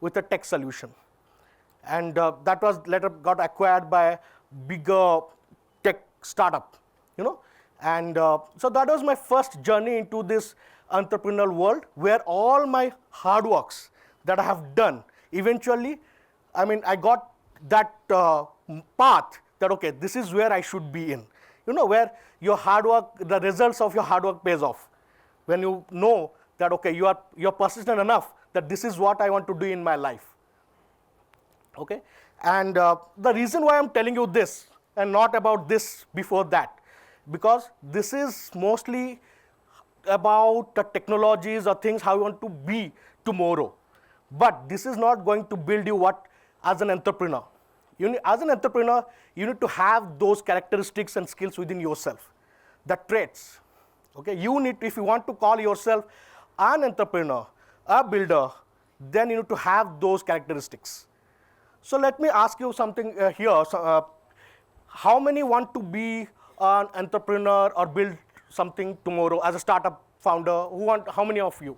with a tech solution. And that was later got acquired by a bigger tech startup, you know. And so that was my first journey into this entrepreneurial world, where all my hard works that I have done, eventually, I mean, I got that path that, okay, this is where I should be in. You know, where your hard work, the results of your hard work pays off. When you know that, okay, you're persistent enough that this is what I want to do in my life. Okay? And the reason why I'm telling you this and not about this before that, because this is mostly about the technologies or things how you want to be tomorrow. But this is not going to build you what as an entrepreneur. As an entrepreneur, you need to have those characteristics and skills within yourself, the traits. Okay, you need, if you want to call yourself an entrepreneur, a builder, then you need to have those characteristics. So let me ask you something here. So, how many want to be an entrepreneur or build something tomorrow as a startup founder? How many of you?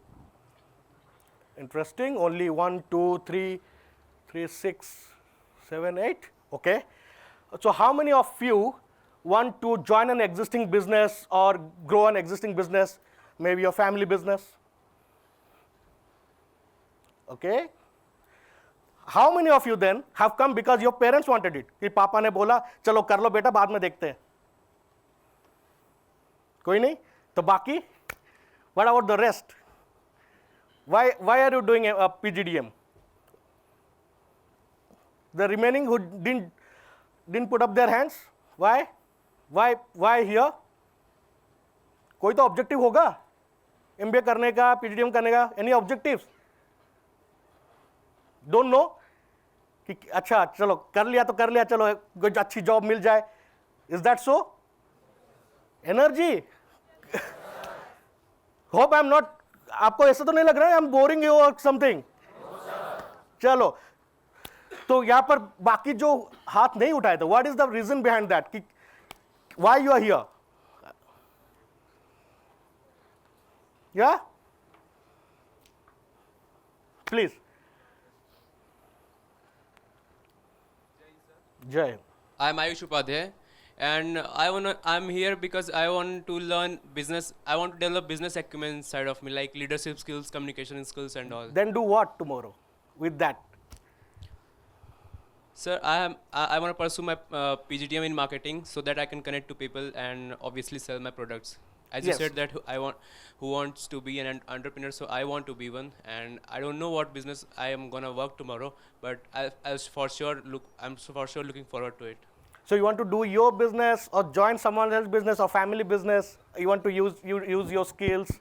Interesting. Only 1, 2, 3, 6, 7, 8. Okay. So how many of you want to join an existing business or grow an existing business, maybe your family business? Okay. How many of you then have come because your parents wanted it? कि पापा ने बोला चलो कर लो बेटा बाद में देखते हैं. कोई नहीं? तो बाकी? What about the rest? Why are you doing a PGDM? The remaining who didn't put up their hands? Why here? कोई तो objective होगा MBA करने का, PGDM करने का. Any objectives? Don't know? कि अच्छा चलो कर लिया तो कर लिया, चलो कोई अच्छी जॉब मिल जाए. Is that so? Energy. Hope I'm not. आपको ऐसा तो नहीं लग रहा है I'm boring you or something? चलो. तो यहाँ पर बाकी जो हाथ नहीं उठाए थे, what is the reason behind that? कि why you are here? Yeah? Please. Jai. I'm Ayush Upadhyay, and I'm here because I want to learn business. I want to develop business acumen inside of me, like leadership skills, communication skills, and all. Then do what tomorrow with that? Sir, I want to pursue my PGDM in marketing so that I can connect to people and obviously sell my products. As Yes. you said that who wants to be an entrepreneur, so I want to be one, and I don't know what business I am gonna work tomorrow, but I'm for sure looking forward to it. So you want to do your business or join someone else's business or family business? You want to use your skills?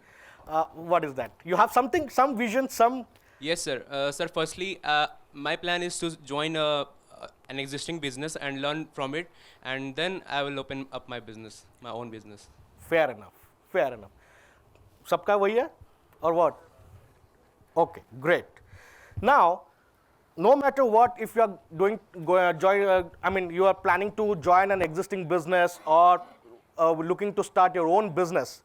What is that? You have something, some vision, some. Yes, sir. Sir, firstly, my plan is to join an existing business and learn from it, and then I will open up my business, my own business. Fair enough. Fair enough. सबका वही है or what? Okay, great. Now, no matter what, if you are you are planning to join an existing business or looking to start your own business,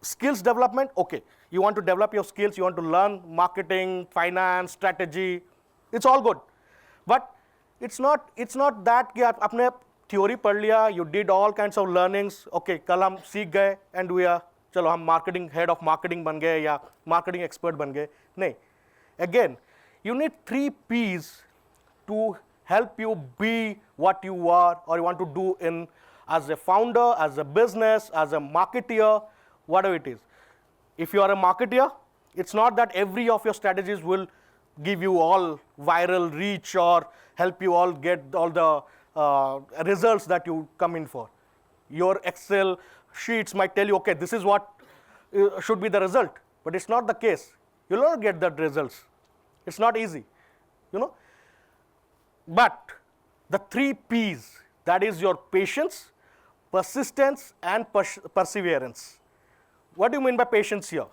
skills development, okay. You want to develop your skills, you want to learn marketing, finance, strategy, it's all good. But it's not that कि आप अपने theory पढ़ लिया, you did all kinds of learnings, okay, कल हम सीख गए and we are, चलो हम marketing, head of marketing बन गए या marketing expert बन गए. नहीं. Again, you need 3 P's to help you be what you are or you want to do in as a founder, as a business, as a marketeer, whatever it is. If you are a marketeer, it's not that every of your strategies will give you all viral reach or help you all get all the results that you come in for. Your Excel sheets might tell you, okay, this is what should be the result, but it's not the case. You'll not get the results. It's not easy, you know. But the 3 P's, that is your patience, persistence, and perseverance. What do you mean by patience here?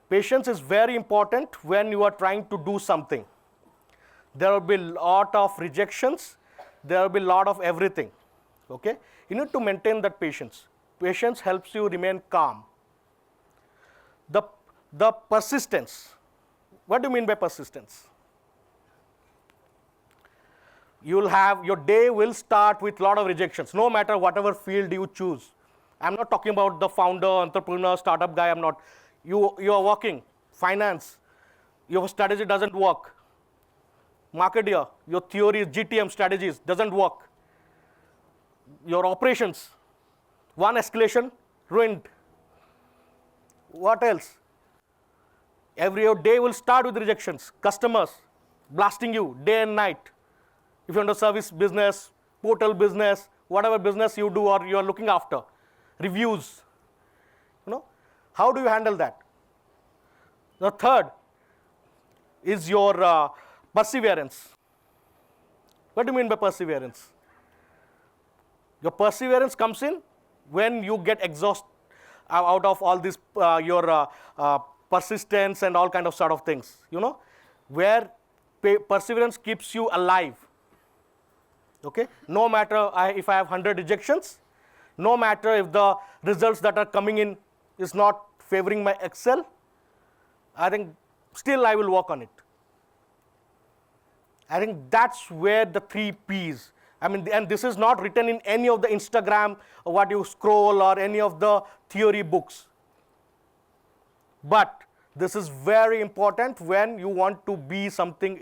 Patience is very important when you are trying to do something. There will be a lot of rejections. There will be a lot of everything. Okay? You need to maintain that patience. Patience helps you remain calm. The persistence. What do you mean by persistence? You'll have, your day will start with a lot of rejections, no matter whatever field you choose. I'm not talking about the founder, entrepreneur, startup guy, I'm not. You are working, finance, your strategy doesn't work. Marketeer, your theory, GTM strategies doesn't work. Your operations, one escalation, ruined. What else? Every day will start with rejections. Customers blasting you day and night. If you're in the service business, portal business, whatever business you do or you're looking after, reviews. How do you handle that? The third is your perseverance. What do you mean by perseverance? Your perseverance comes in when you get exhausted out of all this, your persistence and all kind of sort of things, where perseverance keeps you alive. Okay? No matter if I have 100 rejections, no matter if the results that are coming in is not favoring my Excel, I think still I will work on it. I think that's where the 3 Ps, and this is not written in any of the Instagram or what you scroll or any of the theory books. But this is very important when you want to be something,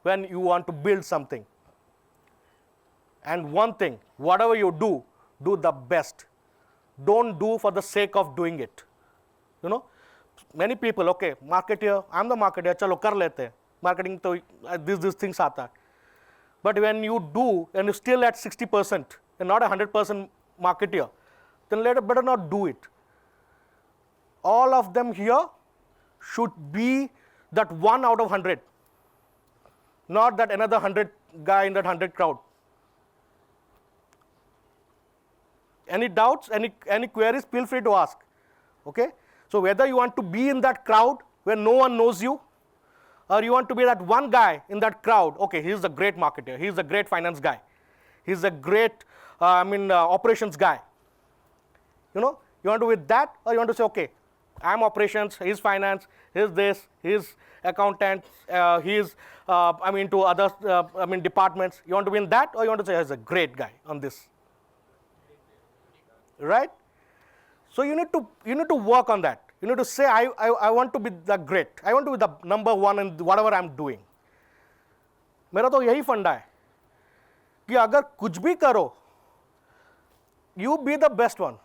when you want to build something. And one thing, whatever you do the best. Don't do for the sake of doing it. Many people, okay, marketer, I'm the marketer, chalo kar lete hain. Marketing to these things aata hai. But when you do and you're still at 60% and not 100% marketer, then better not do it. All of them here should be that 1 out of 100, not that another 100 guy in that 100 crowd. Any doubts, any queries, feel free to ask. Okay? So whether you want to be in that crowd where no one knows you, or you want to be that one guy in that crowd, okay, he's a great marketer, he's a great finance guy, he's a great operations guy. You want to be that, or you want to say, okay, I'm operations, he's finance, he's this, he's accountant, he's to other departments. You want to be in that, or you want to say he's a great guy on this? Right? So you need to work on that. You need to say, I want to be the great. I want to be the number one in whatever I'm doing. मेरा तो यही फंडा है कि अगर कुछ भी करो, you be the best one.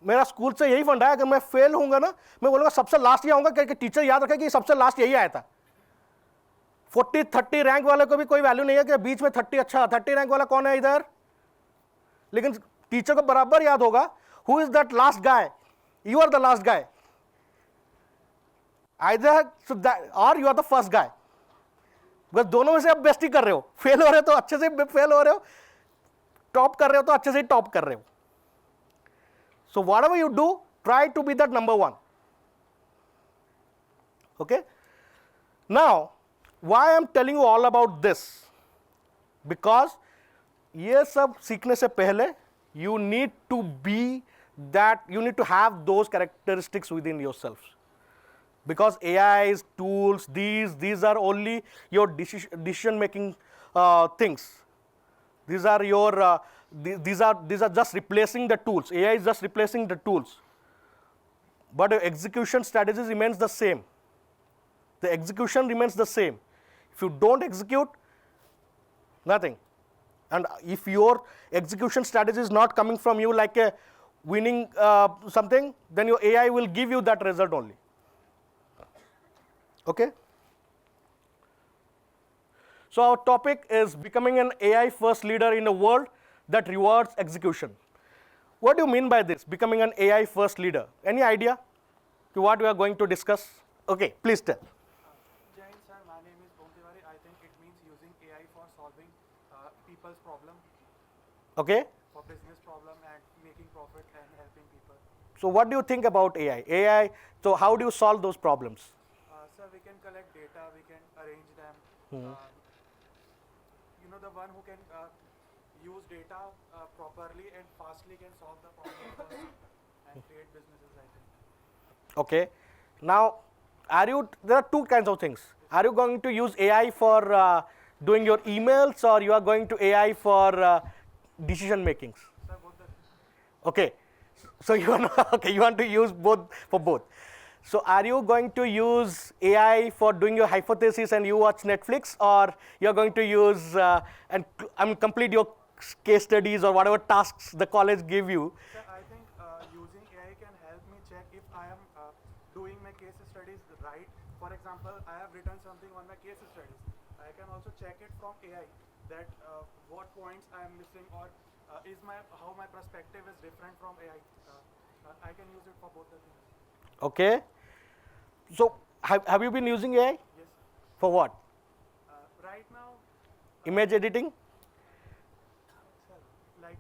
मेरा स्कूल से यही फंडा है, अगर मैं फेल होऊंगा ना, मैं बोलूंगा सबसे लास्ट ये आऊंगा, क्योंकि टीचर याद रखे कि सबसे लास्ट यही आया था. 40-30 रैंक वाले को भी कोई वैल्यू नहीं है कि बीच में 30 अच्छा 30 रैंक वाला कौन है इधर, लेकिन टीचर को बराबर याद होगा who is that last guy. You are the last guy. Either so that or you are the first guy. बस दोनों में से आप बेस्ट ही कर रहे हो. फेल हो रहे हो तो अच्छे से फेल हो रहे हो, टॉप कर रहे हो तो अच्छे से ही टॉप कर रहे हो. So whatever you do, try to be that number one. Okay? Now, why I am telling you all about this? Because ये सब सीखने से पहले you need to be that, you need to have those characteristics within yourself. Because AI's tools, these are only your decision making things. These are your these are just replacing the tools. AI is just replacing the tools. But your execution strategy remains the same. The execution remains the same. If you don't execute, nothing. And if your execution strategy is not coming from you like a winning something, then your AI will give you that result only. Okay? So our topic is becoming an AI first leader in a world that rewards execution. What do you mean by this, becoming an AI first leader? Any idea to what we are going to discuss? Okay, please tell. Jain sir, my name is Bomtiwari. I think it means using AI for solving people's problem. Okay. For business problem and making profit and helping people. So what do you think about AI? So how do you solve those problems? Sir, we can collect data, we can arrange them. The one who can use data properly and fastly can solve the problem and create businesses, I think. Okay. Now, there are two kinds of things. Are you going to use AI for doing your emails, or you are going to AI for decision makings? Sir, both the Okay, so you want okay, you want to use both for both. So are you going to use AI for doing your hypothesis and you watch Netflix, or you're going to use complete your case studies or whatever tasks the college give you? Sir, I think using AI can help me check if I am doing my case studies right. For example, I have written something on my case studies. I can also check it from AI that what points I am missing, or how my perspective is different from AI. I can use it for both the things. Okay. So have you been using AI? Yes. For what? Right now, Image editing? sir, like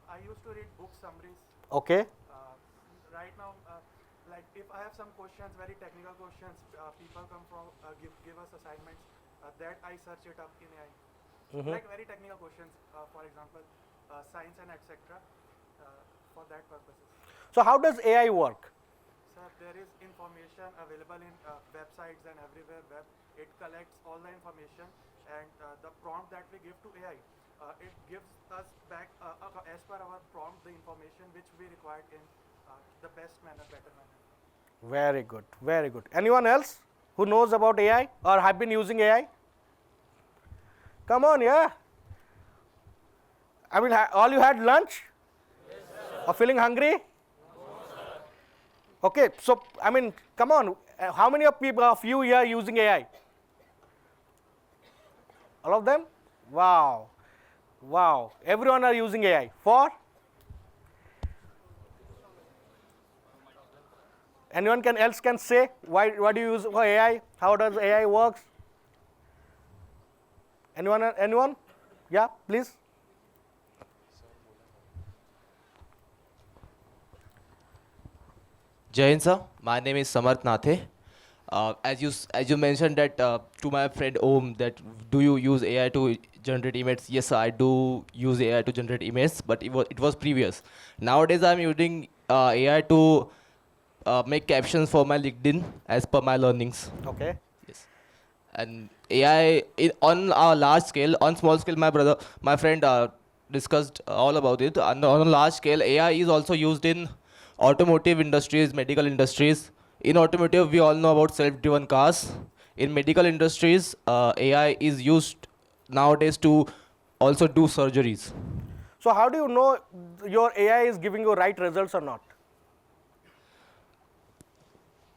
I used to read book summaries. Okay. Right now, like if I have some questions, very technical questions, people come from give us assignments that I search it up in AI. Like very technical questions, for example, science and etc. For that purposes. So how does AI work? Sir, there is information available in websites and everywhere web. It collects all the information, and the prompt that we give to AI, it gives us back as per our prompt the information which we required in the best manner, better manner. Very good, very good. Anyone else who knows about AI or have been using AI? Come on, yeah. I mean, all you had lunch? Yes, sir. Or feeling hungry? Okay, so I mean, come on. How many of you here are using AI? All of them? Wow, wow. Everyone are using AI for? Anyone else can say why do you use for AI? How does AI works? Anyone? Yeah, please. Jai Hind, sir. My name is Samarth Nathe. As you mentioned that to my friend Om, that do you use AI to generate images? Yes, sir, I do use AI to generate images, but it was previous. Nowadays, I'm using AI to make captions for my LinkedIn as per my learnings. Okay. Yes. And AI on a large scale, on small scale, my friend discussed all about it. On a large scale, AI is also used in automotive industries, medical industries. In automotive, we all know about self-driven cars. In medical industries, AI is used nowadays to also do surgeries. So how do you know your AI is giving you right results or not?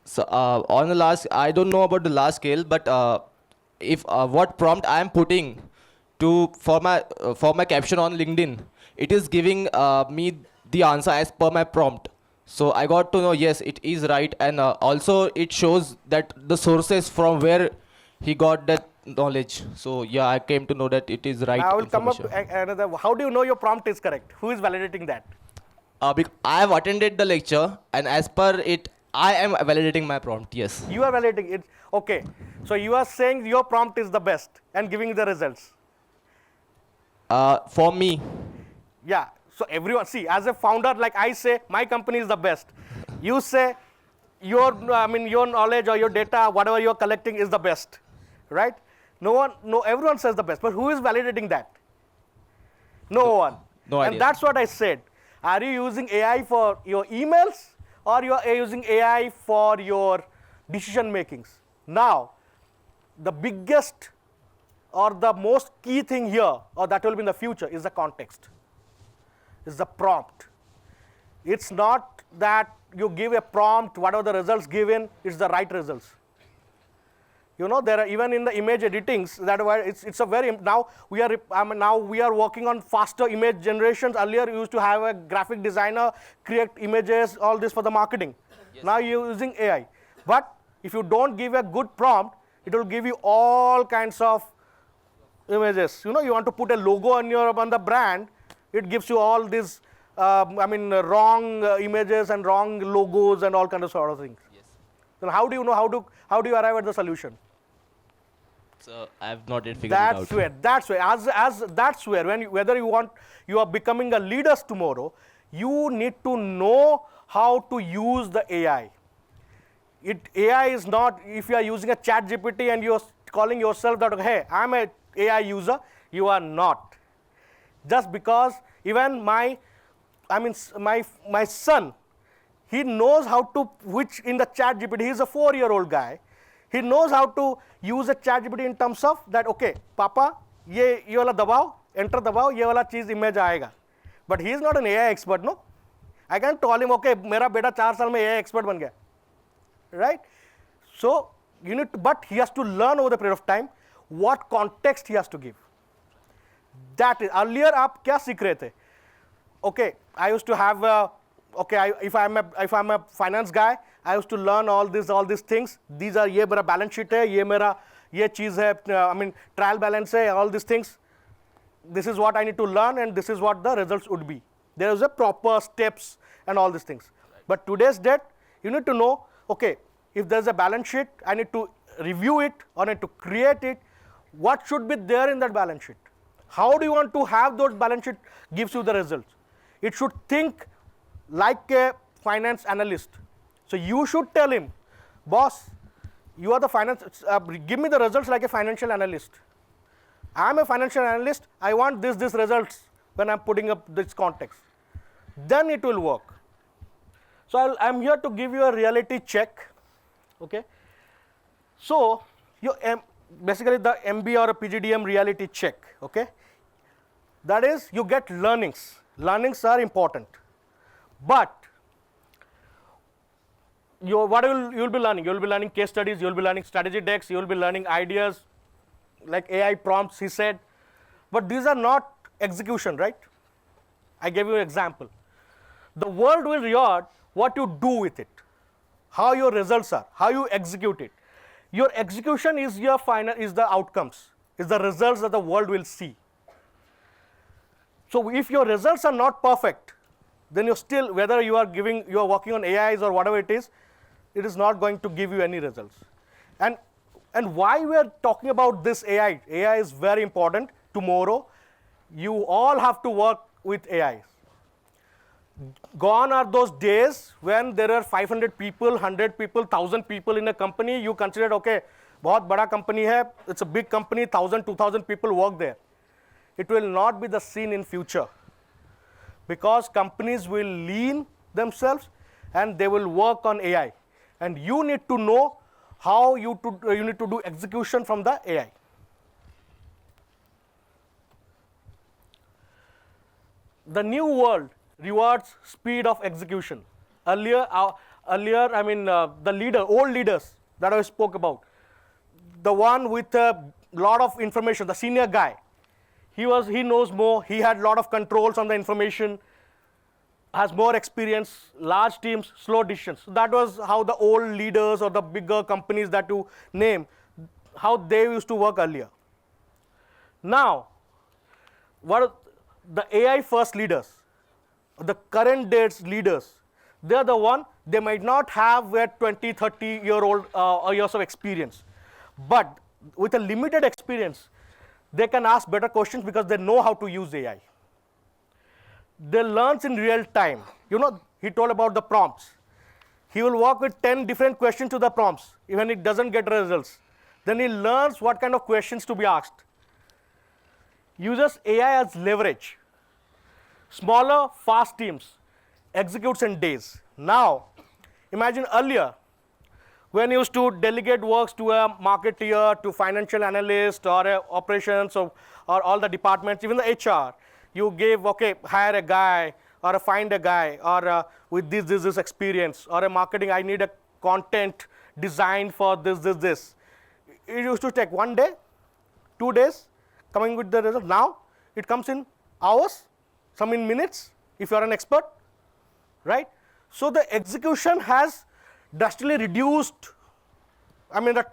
So on the last, I don't know about the last scale, but if what prompt I am putting for my caption on LinkedIn, it is giving me the answer as per my prompt. So I got to know, yes, it is right, and also it shows that the sources from where he got that knowledge. So yeah, I came to know that it is right Now I will come up information. to another. How do you know your prompt is correct? Who is validating that? I have attended the lecture, and as per it, I am validating my prompt. Yes. You are validating it. Okay. So you are saying your prompt is the best and giving the results. For me, Yeah. So everyone, see, as a founder, like I say, my company is the best. You say your knowledge or your data, whatever you're collecting is the best, right? Everyone says the best, but who is validating that? No one. no And idea. that's what I said. Are you using AI for your emails, or you are using AI for your decision makings? Now, the biggest or the most key thing here, or that will be in the future, is the context, is the prompt. It's not that you give a prompt, whatever the results given, it's the right results. You know, there are even in the image editings that were it's a very now we are working on faster image generations. Earlier, you used to have a graphic designer create images, all this for the marketing. Yes. Now you're using AI, but if you don't give a good prompt, it will give you all kinds of images. You know, you want to put a logo on the brand, it gives you all these wrong images and wrong logos and all kinds of sort of things. Yes. Then how do you know how do you arrive at the solution? So I have not yet figured it out. That's where whether you are becoming a leaders tomorrow, you need to know how to use the AI. AI is not, if you are using a chat GPT and you're calling yourself that, hey, I'm a AI user, you are not. Just because even my son, he knows how to, which in the chat GPT, he's a 4-year-old guy, he knows how to use a chat GPT in terms of that, okay, Papa, ye wala dabao, enter dabao, ye wala cheez image aayega. But he is not an AI expert, no? I can tell him, okay, mera beta 4 saal mein AI expert ban gaya. Right? So, you need to, but he has to learn over the period of time what context he has to give. That is, earlier aap kya seekh rahe the? Okay, I used to have, if I'm a finance guy, I used to learn all these things. These are, ye mera balance sheet hai, ye cheez hai, trial balance hai, all these things. This is what I need to learn and this is what the results would be. There is a proper steps and all these things. But today's date, you need to know, okay, if there's a balance sheet, I need to review it or I need to create it. What should be there in that balance sheet? How do you want to have those balance sheet gives you the results? It should think like a finance analyst. So you should tell him, boss, you are the finance, give me the results like a financial analyst. I am a financial analyst, I want these results when I'm putting up this context. Then it will work. So I'm here to give you a reality check. Okay. So basically the MB or a PGDM reality check. Okay. That is, you get learnings. Learnings are important. But what you'll be learning? You'll be learning case studies, you'll be learning strategy decks, you'll be learning ideas like AI prompts, he said. But these are not execution, right? I gave you an example. The world will reward what you do with it, how your results are, how you execute it. Your execution is your final, is the outcomes, is the results that the world will see. So if your results are not perfect, then you're still, whether you are working on AIs or whatever it is not going to give you any results. And why we are talking about this AI? AI is very important. Tomorrow, you all have to work with AI. Gone are those days when there are 500 people, 100 people, 1,000 people in a company. You consider, okay, बहुत बड़ा company है, it's a big company, 1,000, 2,000 people work there. It will not be the scene in future, because companies will lean themselves and they will work on AI. And you need to know how you need to do execution from the AI. The new world rewards speed of execution. Earlier, the old leaders that I spoke about, the one with a lot of information, the senior guy, he knows more, he had a lot of controls on the information, has more experience, large teams, slow decisions. So that was how the old leaders or the bigger companies that you name, how they used to work earlier. Now, what are the AI first leaders, the current days leaders, they are the one, they might not have a 20, 30-year-old years of experience. But with a limited experience, they can ask better questions because they know how to use AI. They learn in real time. He told about the prompts. He will work with 10 different questions to the prompts, even it doesn't get results. Then he learns what kind of questions to be asked. Uses AI as leverage. Smaller, fast teams, executes in days. Now, imagine earlier, when you used to delegate works to a marketeer, to financial analyst, or operations, or all the departments, even the HR, you gave, okay, hire a guy, or find a guy, or with this experience, or a marketing, I need a content design for this. It used to take 1 day, 2 days, coming with the result. Now, it comes in hours, some in minutes, if you are an expert, right? So the execution has drastically reduced. The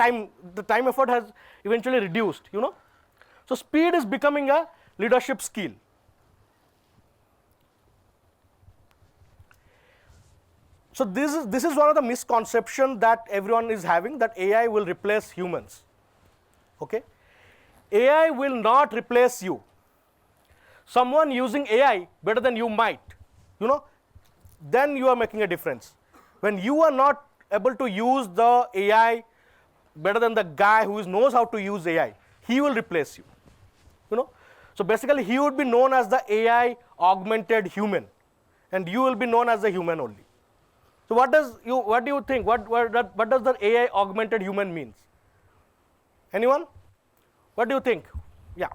time effort has eventually reduced, So speed is becoming a leadership skill. So this is one of the misconceptions that everyone is having, that AI will replace humans. Okay? AI will not replace you. Someone using AI better than you might, then you are making a difference. When you are not able to use the AI better than the guy who knows how to use AI, he will replace you. You know, so basically he would be known as the AI augmented human, and you will be known as the human only. So what do you think? What does the AI augmented human means? Anyone? What do you think? Yeah.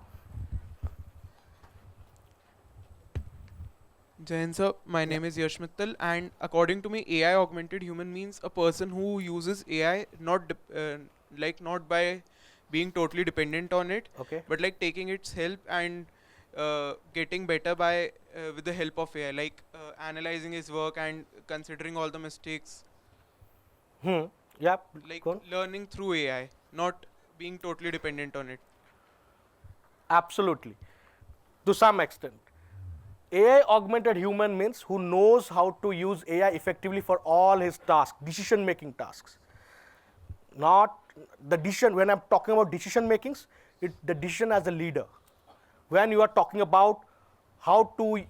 Jain sir, my name is Yash Mittal, and according to me, AI augmented human means a person who uses AI not by being totally dependent on it, Okay. but like taking its help and getting better by with the help of AI, like analyzing his work and considering all the mistakes, Yeah. like Go on. learning through AI, not being totally dependent on it. Absolutely. To some extent. AI augmented human means who knows how to use AI effectively for all his tasks, decision making tasks. Not the decision, when I'm talking about decision makings, the decision as a leader. When you are talking about how to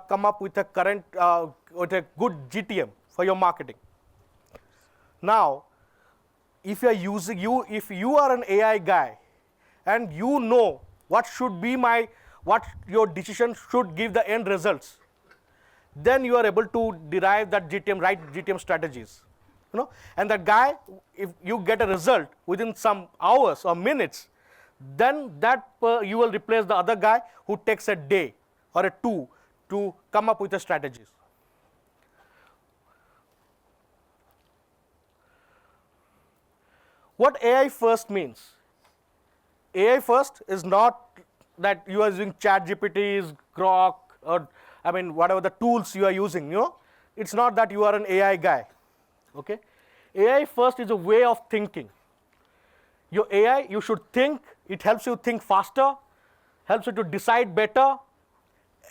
come up with with a good GTM for your marketing. Now, if you are an AI guy and you know what your decision should give the end results, then you are able to derive that right GTM strategies. You know, and that guy, if you get a result within some hours or minutes, then you will replace the other guy who takes a day or a two to come up with the strategies. What AI first means? AI first is not that you are using ChatGPTs, Grok, or whatever the tools you are using. You know, it's not that you are an AI guy. Okay, AI first is a way of thinking. Your AI, you should think. It helps you think faster, helps you to decide better,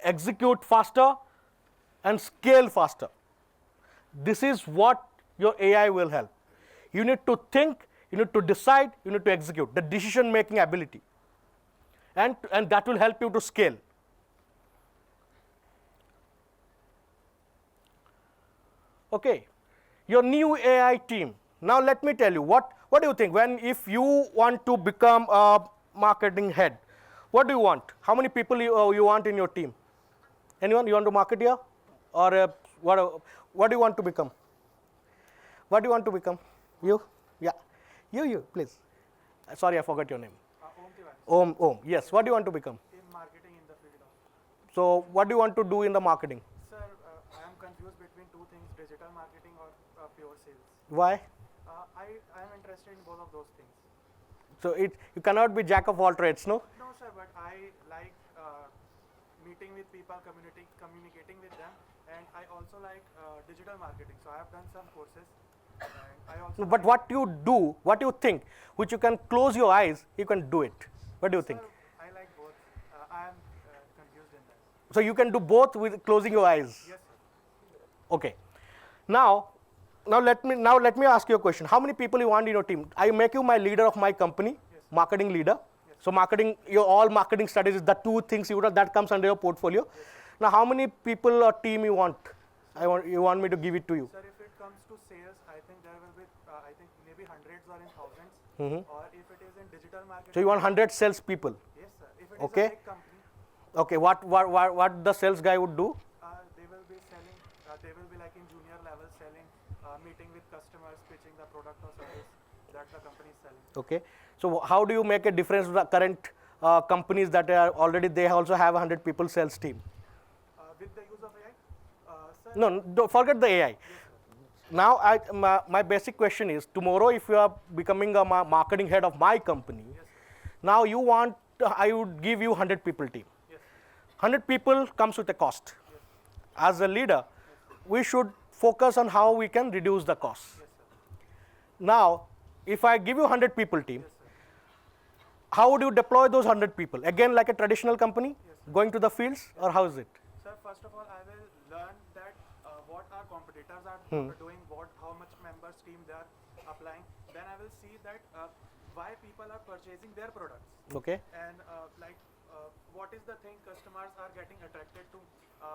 execute faster, and scale faster. This is what your AI will help. You need to think, you need to decide, you need to execute, the decision making ability. And that will help you to scale. Okay, your new AI team. Now let me tell you, what do you think if you want to become a marketing head? What do you want? How many people you want in your team? Anyone? You want to market here? Or what do you want to become? What do you want to become? You? Yeah. You, please. Sorry, I forgot your name. Om Tiwari. Om. Yes. What do you want to become? In marketing in the field of. So, what do you want to do in the marketing? Sir, I am confused between two things: digital marketing or pure sales. Why? I am interested in both of those things. So, you cannot be jack of all trades, no? No, sir, but I like meeting with people, communicating with them, and I also like digital marketing. So I have done some courses. And I also. No, but what you do, what you think, which you can close your eyes, you can do it. What do you think? Sir, I like both. I am confused in that. So you can do both with closing your eyes. Yes, sir. Okay. Now let me ask you a question. How many people you want in your team? I make you my leader of my company, Yes. marketing leader. Yes. So marketing, all marketing strategies, the two things that comes under your portfolio. Yes. Now, how many people or team you want? You want me to give it to you? Sir, if it comes to sales, I think there will be, maybe hundreds or in thousands. Or if it is in digital marketing. So you want 100 sales people? Yes, sir. If it is Okay. a big company, Okay. What the sales guy would do? they will be selling. They will be like in junior level selling, meeting with customers, pitching the product or service that the company is selling. Okay. So how do you make a difference with the current companies that are already they also have 100 people sales team? With the use of AI, sir. No, don't forget the AI. Yes, sir. Now, my basic question is: tomorrow, if you are becoming a marketing head of my company, Yes, sir. now I would give you 100 people team. Yes, 100 people comes with a cost. yes, As a leader, we should focus on how we can reduce the cost. yes, sir. Now, if I give you 100 people team, Yes, sir. how would you deploy those 100 people? Again, like a traditional company, Yes, sir. going to the fields, or how is it? Sir, first of all, I will learn that what our competitors are doing, how much members team they are applying. Then I will see that why people are purchasing their products, Okay. and what is the thing customers are getting attracted to.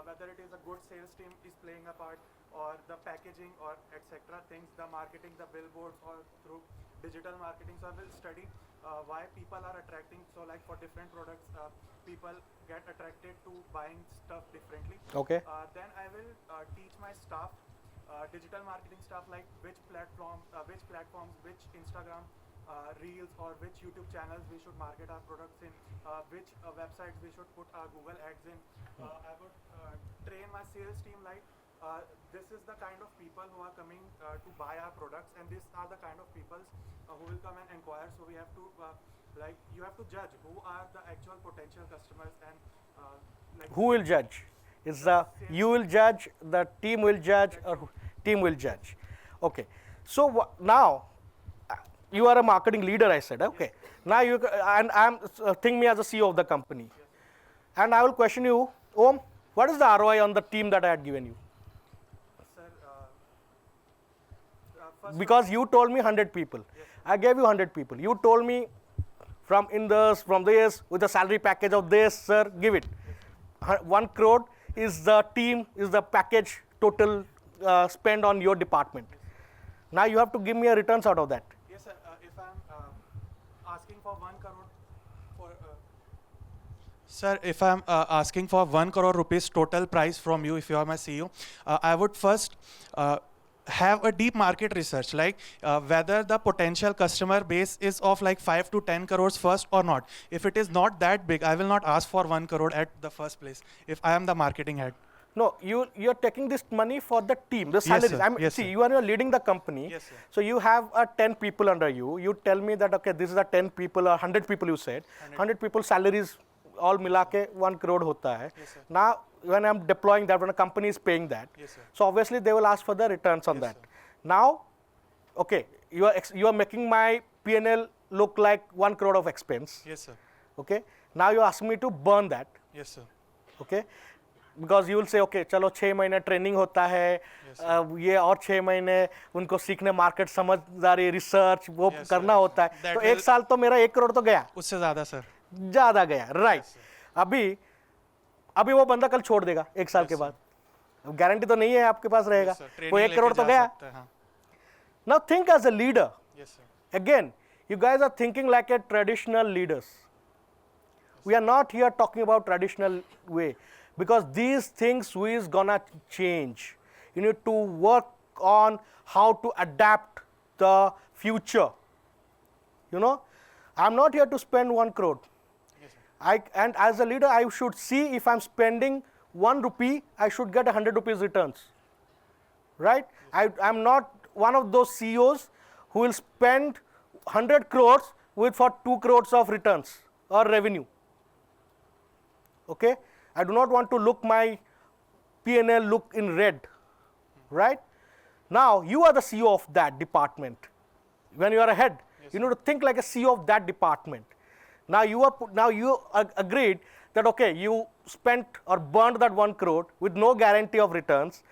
Whether it is a good sales team is playing a part, or the packaging or etc. things, the marketing, the billboards or through digital marketing. So I will study why people are attracting. So like for different products, people get attracted to buying stuff differently. Okay. Then I will teach my staff, digital marketing staff, like which platforms, which Instagram reels or which YouTube channels we should market our products in, which websites we should put our Google ads in. I would train my sales team like this is the kind of people who are coming to buy our products, and these are the kind of people who will come and inquire. So we have to like you have to judge who are the actual potential customers and like Who will judge? Is the you will judge, the team will judge, or team will judge? Okay. So now you are a marketing leader, I said. Okay. Now you and I'm think me as a CEO of the company, and I will question you, Om, what is the ROI on the team that I had given you? sir, first Because you told me 100 people. I gave you 100 people. You told me from this with the salary package of this, sir, give it. 1 crore is the team, is the package total spend on your department. Now you have to give me a returns out of that. yes, sir. If I'm asking for 1 crore for sir, if I'm asking for 1 crore rupees total price from you, if you are my CEO, I would first have a deep market research, like whether the potential customer base is of like 5 to 10 crores first or not. If it is not that big, I will not ask for 1 crore at the first place if I am the marketing head. No, you're taking this money for the team, the salaries. sir. Yes, see, sir. you are leading the company. Yes, sir. So you have 10 people under you. You tell me that, okay, this is the 10 people or 100 people you said. 100 people salaries all mila ke 1 crore hota hai. Yes, sir. Now, when I'm deploying that, when a company is paying that, Yes, sir. so obviously they will ask for the returns on Yes, that. sir. Now, okay, you are making my P&L look like 1 crore of expense. Yes, sir. Okay. Now you ask me to burn that. Yes, sir. Okay, because you will say, okay, चलो 6 महीने training होता है, ये और 6 महीने उनको सीखने, market समझदारी, रिसर्च वो Yes, करना sir. होता है, That तो will- 1 साल तो मेरा 1 करोड़ तो गया, उससे ज़्यादा सर. ज़्यादा गया, राइट. अभी वो बंदा कल छोड़ देगा 1 साल के बाद, गारंटी तो नहीं है आपके पास रहेगा, वो 1 करोड़ तो गया. Now think as a leader. Yes, sir. Again, you guys are thinking like a traditional leaders. We are not here talking about traditional way, because these things is gonna change. You need to work on how to adapt the future. You know, I'm not here to spend 1 crore. Yes, sir. And as a leader, I should see if I'm spending 1 rupee, I should get 100 rupees returns. Right? I'm not one of those CEOs who will spend 100 crores with for 2 crores of returns or revenue. Okay? I do not want to look my P&L look in red. Right? Now you are the CEO of that department. When you are a head, you need to think like a CEO of that department. Now you agreed that, okay, you spent or burned that 1 crore with no guarantee of returns.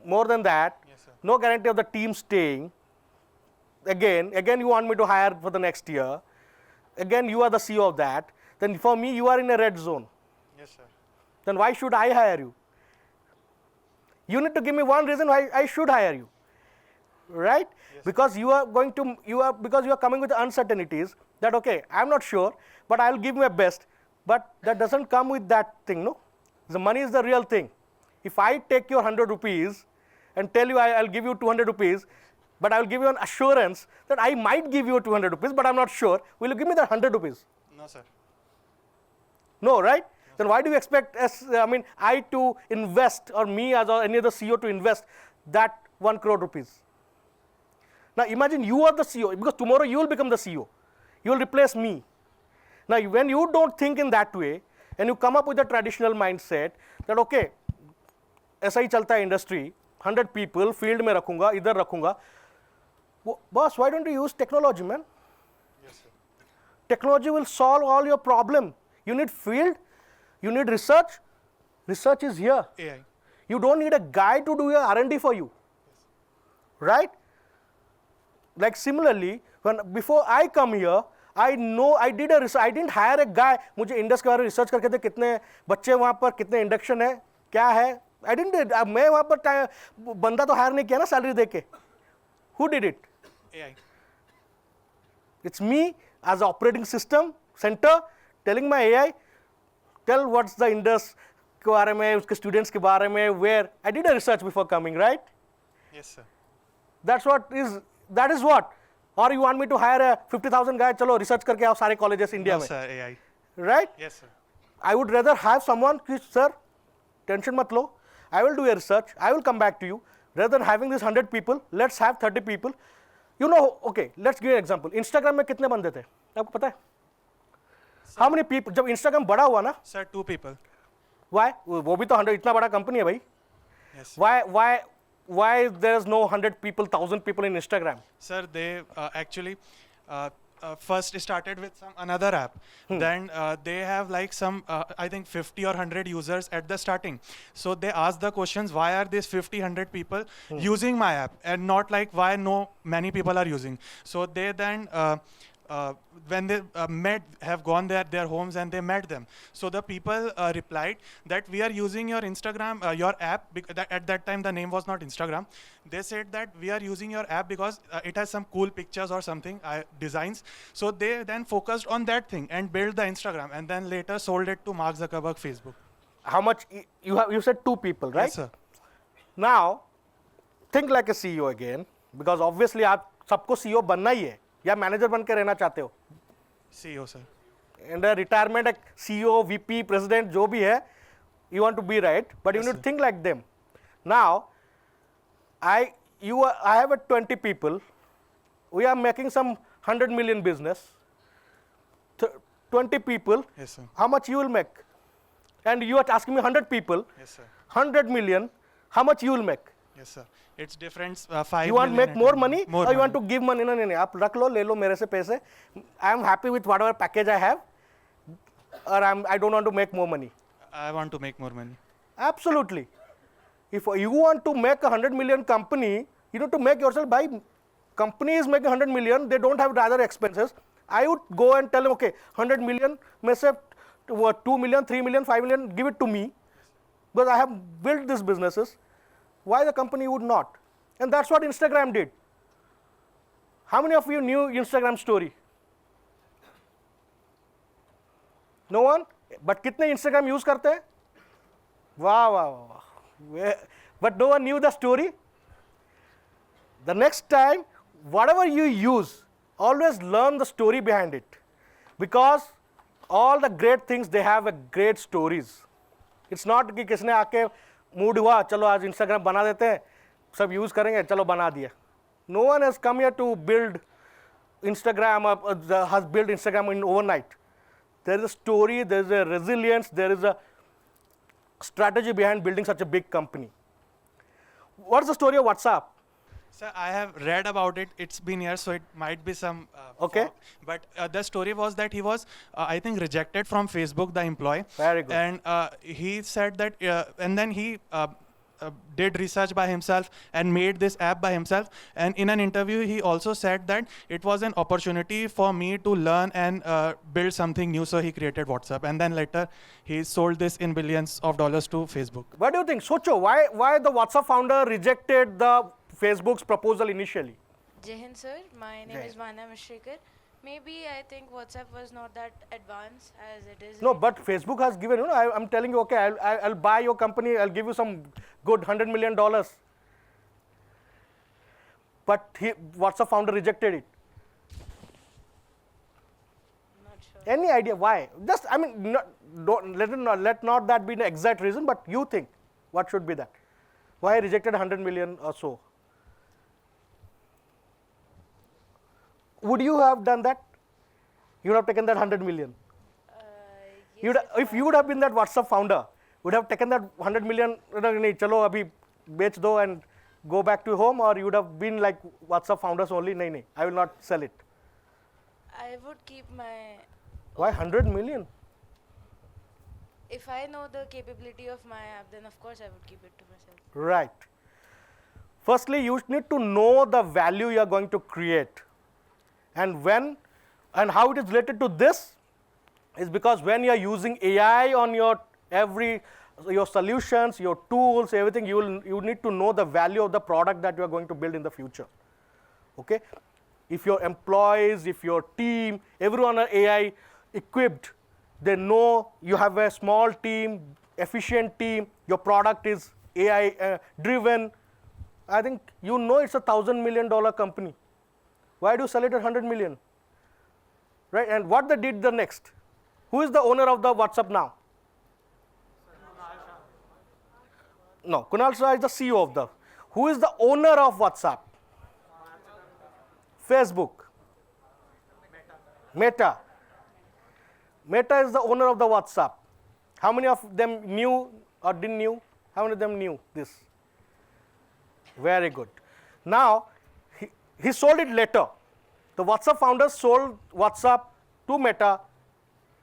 More than that, Yes, sir. no guarantee of the team staying. Again you want me to hire for the next year. Again, you are the CEO of that. Then for me, you are in a red zone. Yes, sir. Then why should I hire you? You need to give me one reason why I should hire you. Right? Yes, because you are coming with uncertainties that, okay, I'm not sure, but I'll give my best. But that doesn't come with that thing, no? The money is the real thing. If I take your 100 rupees and tell you I'll give you 200 rupees, but I will give you an assurance that I might give you 200 rupees, but I'm not sure, will you give me that 100 rupees? No, sir. No, right? Then why do you expect I to invest, or me as any other CEO to invest that 1 crore rupees? Now imagine you are the CEO, because tomorrow you will become the CEO. You will replace me. Now when you don't think in that way, and you come up with a traditional mindset that, okay, ऐसा ही चलता है industry, 100 people, field में रखूंगा, इधर रखूंगा. Boss, why don't you use technology, man? Yes, sir. Technology will solve all your problem. You need field, you need research. Research is here. AI. You don't need a guy to do your R&D for you. Right? Like similarly, before I come here, I know I did a research. I didn't hire a guy. मुझे Indus के बारे में research करके थे, कितने बच्चे वहाँ पर, कितने इंडक्शन है, क्या है. I didn't did. मैं वहाँ पर बंदा तो हायर नहीं किया ना सैलरी दे के. Who did it? AI. It's me as an operating system center telling my AI, tell what's the Indus के बारे में, उसके students के बारे में, where I did a research before coming, right? Yes, sir. That is what. Or you want me to hire a 50,000 guy, चलो research करके आओ सारे colleges India No, में, sir, AI. right? Yes, sir. I would rather have someone, sir, tension mat lo. I will do a research. I will come back to you. Rather than having this 100 people, let's have 30 people. You know, okay, let's give an example. Instagram में कितने बंदे थे? आपको पता है? How many people? जब Instagram बड़ा हुआ ना? Sir, 2 people. Why? वो भी तो 100 इतना बड़ा कंपनी है भाई. Yes. Why there's no 100 people, 1,000 people in Instagram? Sir, they actually first started with some another app. Then they have like some, I think 50 or 100 users at the starting. So they asked the questions, why are these 50, 100 people using my app? And not like why no many people are using. So they then, when they have gone their homes and they met them. So the people replied that we are using your Instagram, your app, at that time the name was not Instagram. They said that we are using your app because it has some cool pictures or something, designs. So they then focused on that thing and built the Instagram and then later sold it to Mark Zuckerberg, Facebook. How much? You said 2 people, right? Yes, sir. Now, think like a CEO again, because obviously आप सबको CEO बनना ही है या manager बन के रहना चाहते हो. CEO, sir. And retirement एक CEO, VP, president जो भी है, you want to be right, but you Yes, need to sir. think like them. Now, I have a 20 people. We are making some 100 million business. 20 people. Yes, sir. How much you will make? And you are asking me 100 people. Yes, sir. 100 million. How much you will make? Yes, sir. It's different. 5 You want to million make and more 10 money more or you want money. to give money? नहीं आप रख लो ले लो मेरे से पैसे. I am happy with whatever package I have, or I don't want to make more money. I want to make more money. Absolutely. If you want to make a 100 million company, you need to make yourself buy. Company is making 100 million, they don't have other expenses. I would go and tell them, okay, 100 million, में से 2 million, 3 million, 5 million, give it to me, because I have built these businesses. Why the company would not? And that's what Instagram did. How many of you knew Instagram story? No one? But कितने Instagram use करते हैं? वाह वाह वाह. But no one knew the story. The next time, whatever you use, always learn the story behind it. Because all the great things, they have a great stories. It's not कि किसने आके mood हुआ चलो आज Instagram बना देते हैं सब यूज़ करेंगे चलो बना दिया. No one has come here to build Instagram has built Instagram in overnight. There is a story, there is a resilience, there is a strategy behind building such a big company. What's the story of WhatsApp? Sir, I have read about it. It's been years, so it might be some. Okay. fog. But the story was that he was, I think, rejected from Facebook, the employee. Very good. And he said that, and then he did research by himself and made this app by himself. And in an interview, he also said that it was an opportunity for me to learn and build something new. So he created WhatsApp, and then later he sold this in billions of dollars to Facebook. What do you think? Socho, why the WhatsApp founder rejected the Facebook's proposal initially? Jai Hind, sir. My name Jai is Vana Mishrikar. Maybe I think WhatsApp was not that advanced as it is. No, right but Facebook has given, I'm telling you, okay, I'll buy your company, I'll give you some good $100 million. But WhatsApp founder rejected it. Not sure. Any idea why? Just, I mean, let not that be the exact reason, but you think, what should be that? Why rejected 100 million or so? Would you have done that? You would have taken that 100 million. Yes, If you would have been that WhatsApp founder, would have taken that 100 million, नहीं चलो अभी बेच दो and go back to home, or you would have been like WhatsApp founders only, नहीं, I will not sell it. I would keep my. Why 100 million? If I know the capability of my app, then of course I would keep it to myself. Right. Firstly, you need to know the value you are going to create. And when and how it is related to this is because when you are using AI on your every your solutions, your tools, everything, you need to know the value of the product that you are going to build in the future. Okay? If your employees, if your team, everyone are AI equipped, they know you have a small team, efficient team, your product is AI driven, I think you know it's $1,000 million company. Why do you sell it at 100 million? Right? And what they did the next? Who is the owner of the WhatsApp now? No, Kunal Shah is the CEO of the. Who is the owner of WhatsApp? Facebook. Meta. Meta is the owner of the WhatsApp. How many of them knew or didn't knew? How many of them knew this? Very good. Now, he sold it later. The WhatsApp founders sold WhatsApp to Meta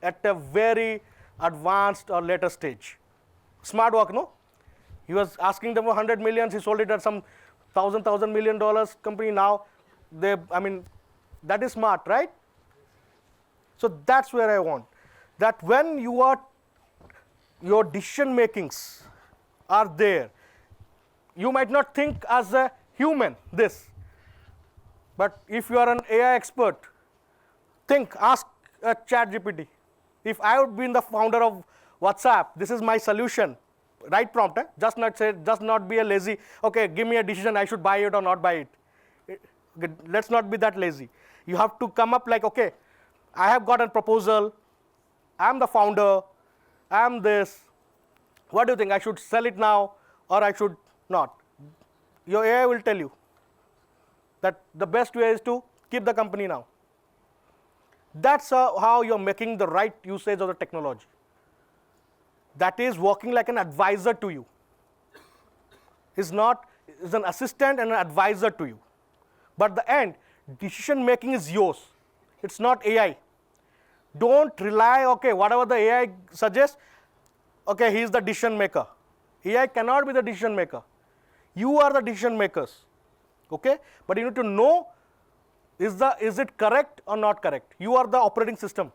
at a very advanced or later stage. Smart work, no? He was asking them for 100 millions. He sold it at some $1,000 million company. Now, that is smart, right? So that's where I want. That when your decision makings are there, you might not think as a human this. But if you are an AI expert, ask ChatGPT. If I would be the founder of WhatsApp, this is my solution. Right prompt, just not be a lazy, okay, give me a decision, I should buy it or not buy it. Let's not be that lazy. You have to come up like, okay, I have got a proposal, I'm the founder, I'm this. What do you think? I should sell it now or I should not? Your AI will tell you that the best way is to keep the company now. That's how you're making the right usage of the technology. That is working like an advisor to you. Is an assistant and an advisor to you. But at the end, decision making is yours. It's not AI. Don't rely, okay, whatever the AI suggests, okay, he is the decision maker. AI cannot be the decision maker. You are the decision makers. Okay? But you need to know, is it correct or not correct? You are the operating system.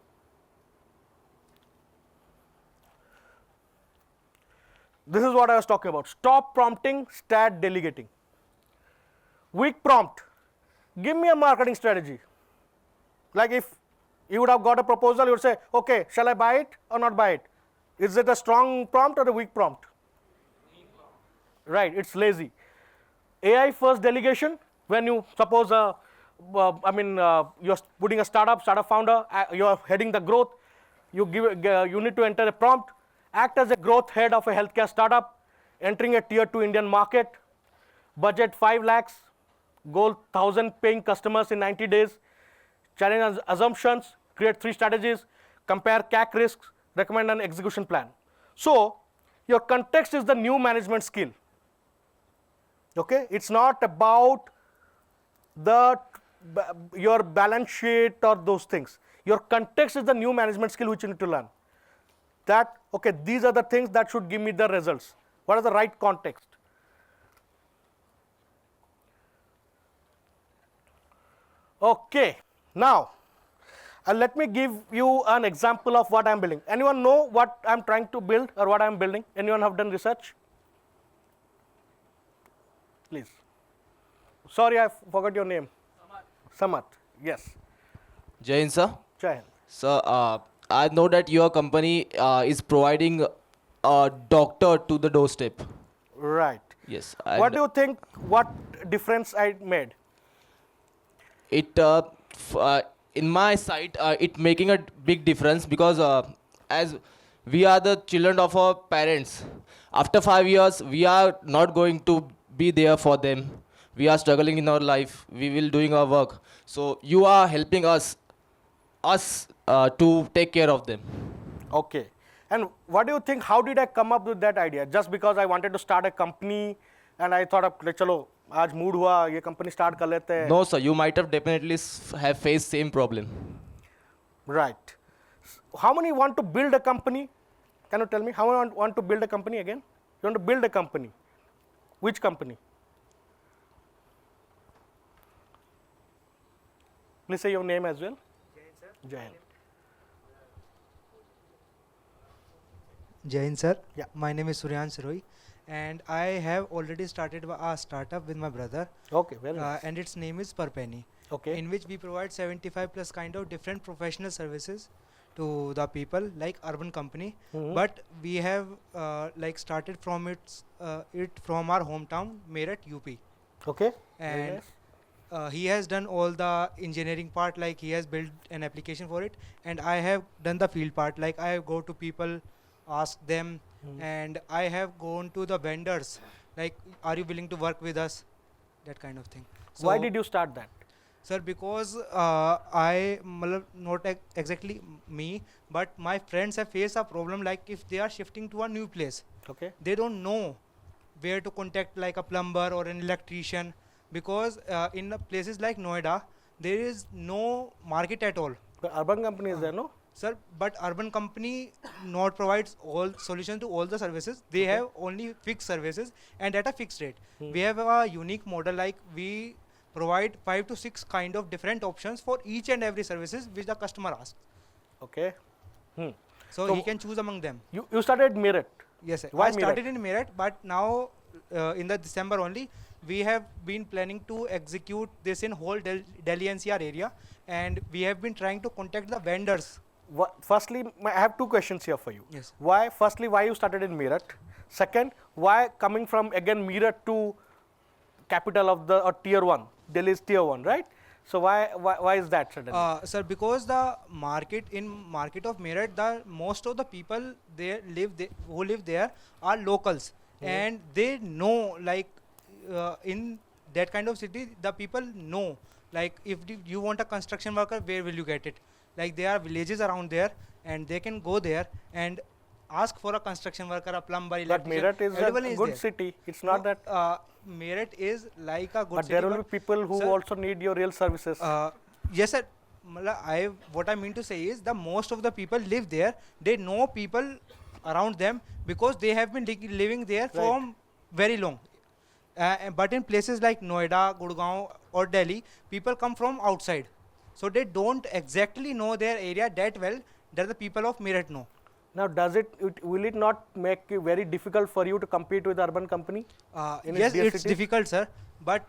This is what I was talking about. Stop prompting, start delegating. Weak prompt. Give me a marketing strategy. Like if you would have got a proposal, you would say, okay, shall I buy it or not buy it? Is it a strong prompt or a weak prompt? Right, it's lazy. AI first delegation, when you suppose, you're putting a startup founder, you're heading the growth, you need to enter a prompt, act as a growth head of a healthcare startup, entering a tier 2 Indian market, budget 5 lakhs, goal 1,000 paying customers in 90 days, challenge assumptions, create 3 strategies, compare CAC risks, recommend an execution plan. So, your context is the new management skill. Okay, it's not about your balance sheet or those things. Your context is the new management skill which you need to learn. That, okay, these are the things that should give me the results. What is the right context? Okay, now let me give you an example of what I'm building. Anyone know what I'm trying to build or what I'm building? Anyone have done research? Please. Sorry, I forgot your name. Samat. Yes. Jain sir. Jai Hind. Sir, I know that your company is providing a doctor to the doorstep. Right. Yes. What do you think? What difference I made? It in my sight, it making a big difference because as we are the children of our parents, after 5 years we are not going to be there for them. We are struggling in our life. We will doing our work. So you are helping us to take care of them. Okay. And what do you think? How did I come up with that idea? Just because I wanted to start a company and I thought, chalo, आज mood हुआ, ये company start कर लेते हैं. No sir, you might have definitely have faced same problem. Right. How many want to build a company? Can you tell me? How many want to build a company again? You want to build a company. Which company? Please say your name as well. Jai Hind. Jai Hind, sir. Yeah. My name is Suryan Siroi, and I have already started a startup with my brother, Okay, very nice. and its name is Perpenny, Okay. in which we provide 75 plus kind of different professional services to the people, like urban company. Mhm. But we have like started from it from our hometown, Meerut, UP, Okay. Very and nice. he has done all the engineering part, like he has built an application for it, and I have done the field part, like I go to people, ask them, Mm. and I have gone to the vendors, like are you willing to work with us, that kind of thing. Why did you start that? Sir, because not exactly me, but my friends have faced a problem, like if they are shifting to a new place, Okay. they don't know where to contact like a plumber or an electrician, because in the places like Noida there is no market at all, But urban company is there, no? sir. But urban company not provides all solution to all the services. They Okay. have only fixed services and at a fixed rate. Hmm. We have a unique model, like we provide 5 to 6 kind of different options for each and every services which the customer asks, Okay. Hmm. so So he can choose among them. You started Meerut. Yes, sir. Why I started in Meerut, but now in the December only, we have been planning to execute this in whole Delhi NCR area, and we have been trying to contact the vendors. Firstly, I have two questions here for you. Yes. Why? Firstly, why you started in Meerut? Second, why coming from again Meerut to capital of the or tier one? Delhi is tier one, right? So why is that suddenly? Sir, because the market of Meerut, the most of the people who live there are locals, and they know, like in that kind of city, the people know, like if you want a construction worker, where will you get it? Like there are villages around there, and they can go there and ask for a construction worker, a plumber, But electrician. Meerut is Everyone a is good there. city. It's not No, that. Meerut is like a good But city. there will be people who sir, also need your real services. yes, sir. What I mean to say is the most of the people live there. They know people around them because they have been living there from very long. But in places like Noida, Gurgaon, or Delhi, people come from outside, so they don't exactly know their area that well that the people of Meerut know. Now, will it not make it very difficult for you to compete with urban company? In Yes, dear it's cities? difficult, sir. But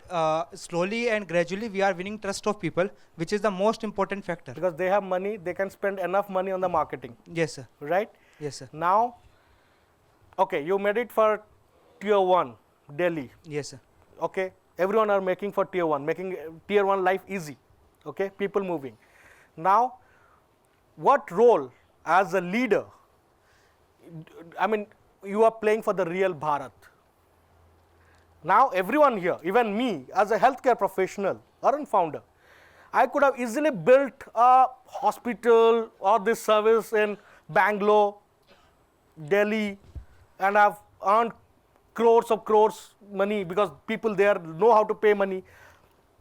slowly and gradually, we are winning trust of people, which is the most important factor. Because they have money, they can spend enough money on the marketing, Yes, sir. right? Yes, sir. Now, okay, you made it for tier one, Delhi. Yes, sir. Okay, everyone are making for tier one, making tier one life easy. Okay, people moving. Now, what role as a leader? I mean, you are playing for the real Bharat. Now, everyone here, even me, as a healthcare professional or a founder, I could have easily built a hospital or this service in Bangalore, Delhi, and I've earned crores of crores money because people there know how to pay money.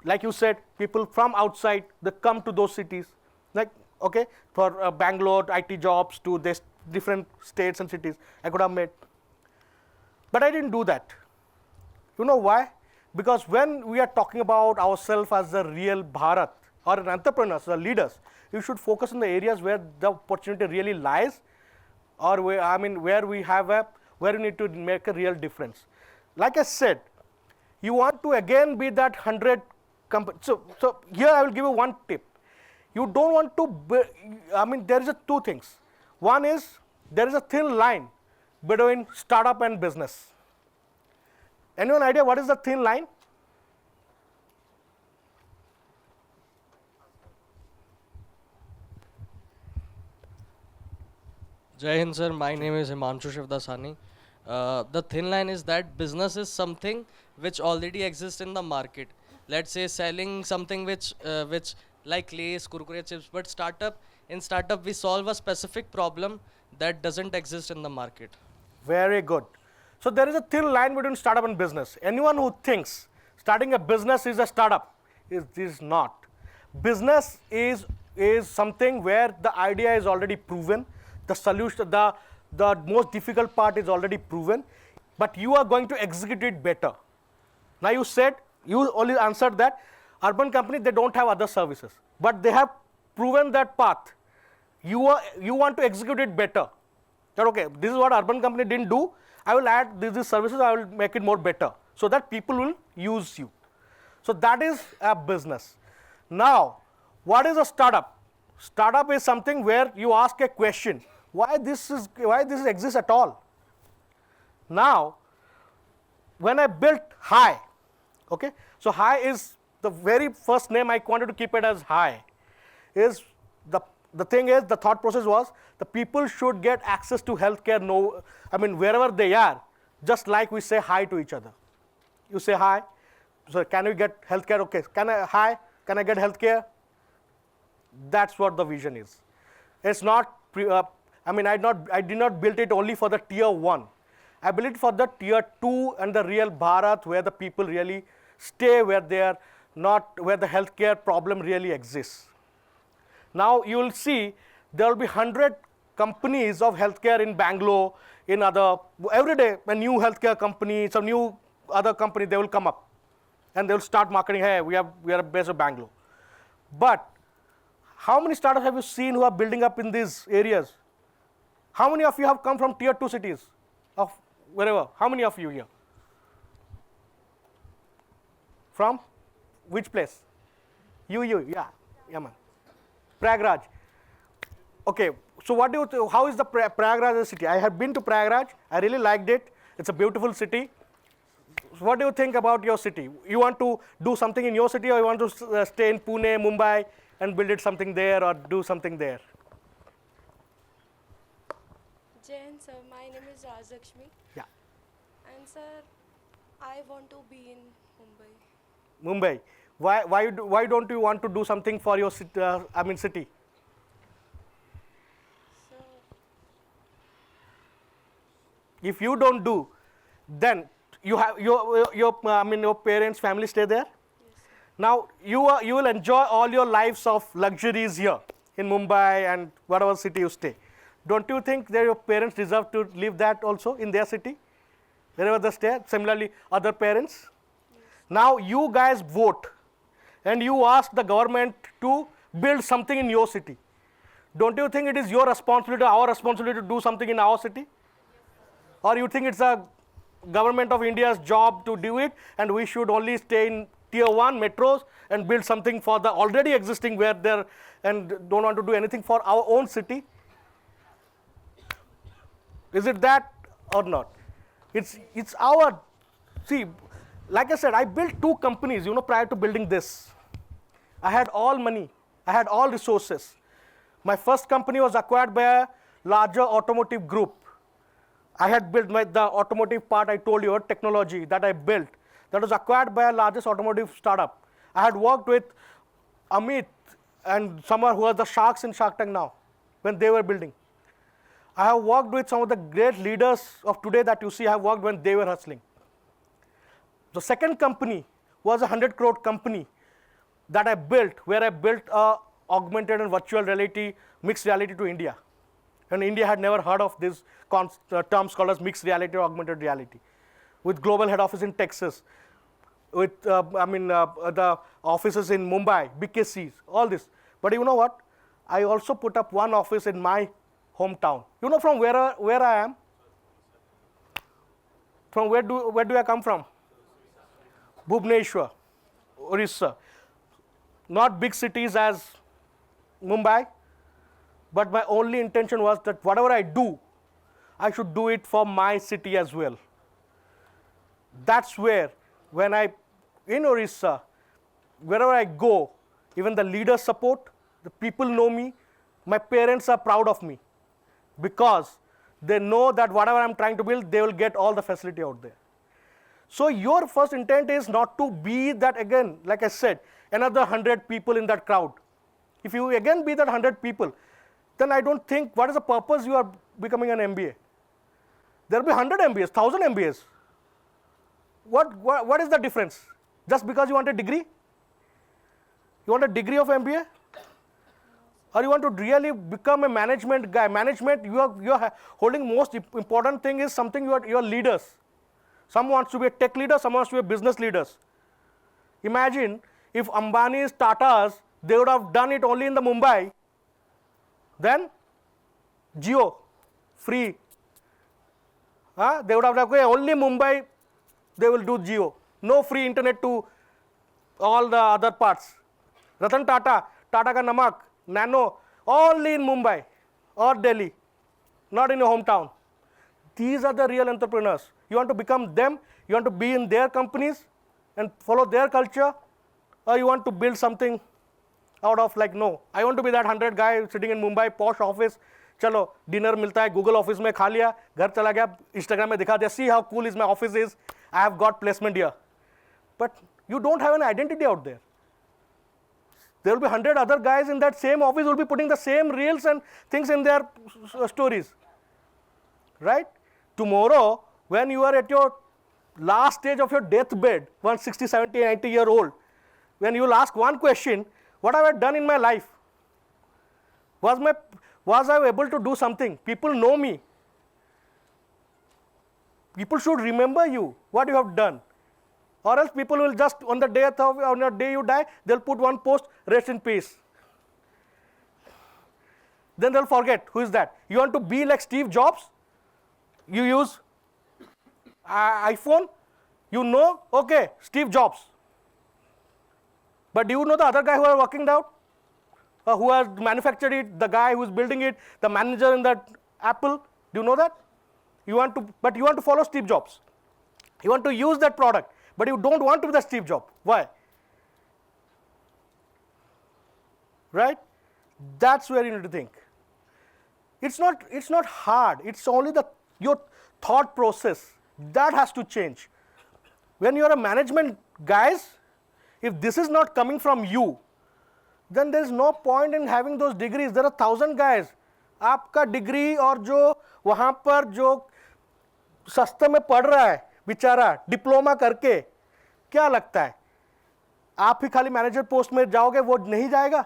Like you said, people from outside, they come to those cities. Like, okay, for Bangalore, IT jobs to this different states and cities, I could have made. But I didn't do that. You know why? Because when we are talking about ourselves as the real Bharat or an entrepreneurs or leaders, you should focus on the areas where the opportunity really lies, or where we have where you need to make a real difference. Like I said, you want to again be that 100 company. So here I will give you one tip. You don't want to. There is two things. One is there is a thin line between startup and business. Anyone idea what is the thin line? Jai Hind, sir. My name is Himanshu Shivdasani. The thin line is that business is something which already exists in the market. Let's say selling something which like Lay's, Kurkure chips, but in startup we solve a specific problem that doesn't exist in the market. Very good. So there is a thin line between startup and business. Anyone who thinks starting a business is a startup is not. Business is something where the idea is already proven, the solution, the most difficult part is already proven, but you are going to execute it better. Now you only answered that urban companies, they don't have other services, but they have proven that path. You want to execute it better. That okay, this is what urban company didn't do. I will add these services, I will make it more better so that people will use you. So that is a business. Now, what is a startup? Startup is something where you ask a question, why this exists at all? Now, when I built Hi, okay, so Hi is the very first name I wanted to keep it as Hi. Is the thing is, the thought process was the people should get access to healthcare. No, I mean wherever they are, just like we say hi to each other. You say hi, so can we get healthcare? Okay, can I get healthcare? That's what the vision is. It's not. I did not build it only for the tier 1. I built it for the tier 2 and the real Bharat, where the people really stay, where they are not, where the healthcare problem really exists. Now you will see there will be 100 companies of healthcare in Bangalore, in every day a new healthcare company, some new other company, they will come up and they will start marketing, hey, we are based in Bangalore. But how many startups have you seen who are building up in these areas? How many of you have come from tier 2 cities of wherever? How many of you here? From which place? Yeah, man. Prayagraj. Okay, so how is the Prayagraj city? I have been to Prayagraj. I really liked it. It's a beautiful city. So what do you think about your city? You want to do something in your city, or you want to stay in Pune, Mumbai, and build it something there, or do something there? Jain sir, my name is Rajlakshmi. Yeah. And sir, I want to be in Mumbai. Mumbai. Why don't you want to do something for your city? City? So, If you don't do, then you have your parents, family stay there. yes. Now you will enjoy all your lives of luxuries here in Mumbai and whatever city you stay. Don't you think that your parents deserve to live that also in their city, wherever they stay? Similarly, other parents. Now you guys vote, and you ask the government to build something in your city. Don't you think it is your responsibility, our responsibility to do something in our city? Or you think it's a government of India's job to do it, and we should only stay in tier 1 metros and build something for the already existing where there, and don't want to do anything for our own city? Is it that or not? It's our, see, like I said, I built 2 companies, prior to building this. I had all money, I had all resources. My first company was acquired by a larger automotive group. I had built the automotive part, I told you, technology that I built, that was acquired by a largest automotive startup. I had worked with Amit and someone who are the sharks in Shark Tank now, when they were building. I have worked with some of the great leaders of today that you see I have worked when they were hustling. The second company was a 100 crore company that I built, where I built a augmented and virtual reality, mixed reality to India. And India had never heard of these terms called as mixed reality or augmented reality. With global head office in Texas, with the offices in Mumbai, BKCs, all this. But you know what? I also put up one office in my hometown. You know from where I am? From where do I come from? Bhubaneswar, Orissa. Not big cities as Mumbai, but my only intention was that whatever I do, I should do it for my city as well. That's where, in Orissa, wherever I go, even the leaders support, the people know me, my parents are proud of me, because they know that whatever I'm trying to build, they will get all the facility out there. So your first intent is not to be that, again, like I said, another 100 people in that crowd. If you again be that 100 people, then I don't think, what is the purpose you are becoming an MBA? There will be 100 MBAs, 1000 MBAs. What is the difference? Just because you want a degree? You want a degree of MBA? Or you want to really become a management guy? Management, you are holding most important thing is something you are leaders. Some wants to be a tech leader, some wants to be a business leaders. Imagine if Ambani's, Tata's, they would have done it only in the Mumbai, then Jio, free, Huh? They would have like, okay, only Mumbai, they will do Jio. No free internet to all the other parts. Ratan Tata, Tata ka Namak, Nano, only in Mumbai or Delhi, not in your hometown. These are the real entrepreneurs. You want to become them, you want to be in their companies and follow their culture, or you want to build something out of like, no, I want to be that 100 guy sitting in Mumbai, posh office, chalo, dinner milta hai, Google office mein kha liya, ghar chala gaya, Instagram mein dikha diya, see how cool is my office is, I have got placement here. But you don't have an identity out there. There will be 100 other guys in that same office who will be putting the same reels and things in their stories. Right? Tomorrow, when you are at your last stage of your deathbed, 160, 70, 90-year-old, when you will ask one question, what have I done in my life? Was I able to do something? People know me. People should remember you, what you have done. Or else people will just, on the day you die, they'll put one post, rest in peace. Then they'll forget, who is that? You want to be like Steve Jobs? You use iPhone? You know, okay, Steve Jobs. But do you know the other guy who are working out? Who has manufactured it, the guy who is building it, the manager in that Apple? Do you know that? But you want to follow Steve Jobs. You want to use that product. But you don't want to be the Steve Jobs. Why? Right? That's where you need to think. It's not hard. It's only your thought process that has to change. When you are a management guys, if this is not coming from you, then there is no point in having those degrees. There are 1,000 guys. आपका degree और जो वहाँ पर जो सस्ते में पढ़ रहा है बेचारा डिप्लोमा करके, क्या लगता है आप ही खाली मैनेजर पोस्ट में जाओगे, वो नहीं जाएगा?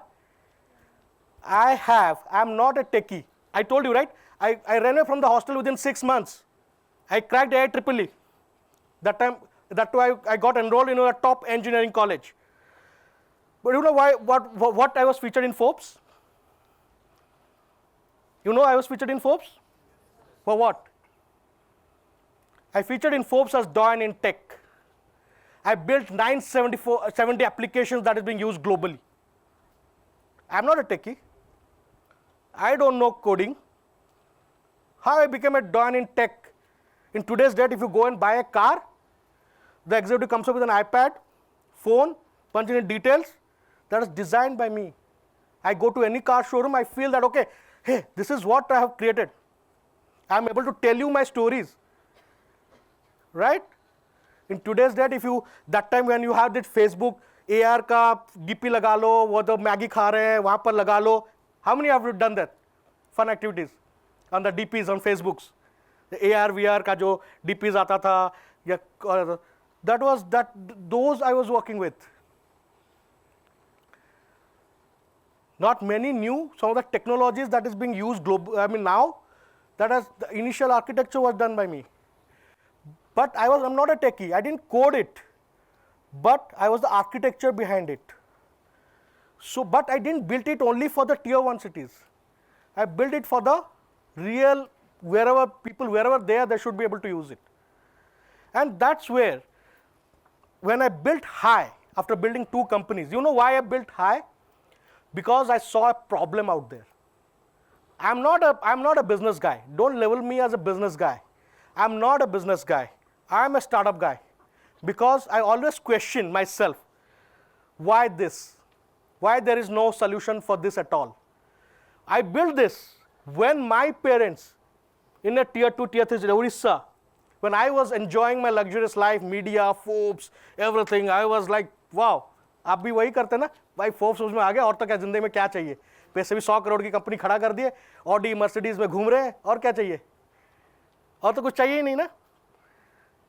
I am not a techie. I told you, right? I ran away from the hostel within 6 months. I cracked IIEEE. That time, I got enrolled in a top engineering college. But you know why? What I was featured in Forbes? You know I was featured in Forbes? For what? I featured in Forbes as doyen in tech. I built 70 applications that is being used globally. I'm not a techie. I don't know coding. How I became a doyen in tech? In today's date, if you go and buy a car, the executive comes up with an iPad, phone, punching in details. That is designed by me. I go to any car showroom, I feel that, okay, hey, this is what I have created. I'm able to tell you my stories. Right? In today's date, that time when you have that Facebook, AR का DP लगा लो, वो तो Maggi खा रहे हैं, वहाँ पर लगा लो. How many have you done that? Fun activities on the DPs on Facebooks. The AR, VR का जो DPs आता था, those I was working with. Not many knew some of the technologies that is being used now. The initial architecture was done by me. But I'm not a techie. I didn't code it, but I was the architecture behind it. So, but I didn't build it only for the tier 1 cities. I built it for the real, wherever they are, they should be able to use it. And that's where, when I built High, after building 2 companies, you know why I built High? Because I saw a problem out there. I'm not a business guy. Don't label me as a business guy. I'm not a business guy. I'm a startup guy. Because I always question myself, why this? Why there is no solution for this at all? I built this when my parents, in a tier 2, tier 3, Orissa, when I was enjoying my luxurious life, media, Forbes, everything, I was like, wow, आप भी वही करते ना भाई, Forbes में आ गए और तो क्या जिंदगी में क्या चाहिए, पैसे भी 100 करोड़ की कंपनी खड़ा कर दिए, ऑडी मर्सिडीज में घूम रहे हैं, और क्या चाहिए, और तो कुछ चाहिए ही नहीं ना.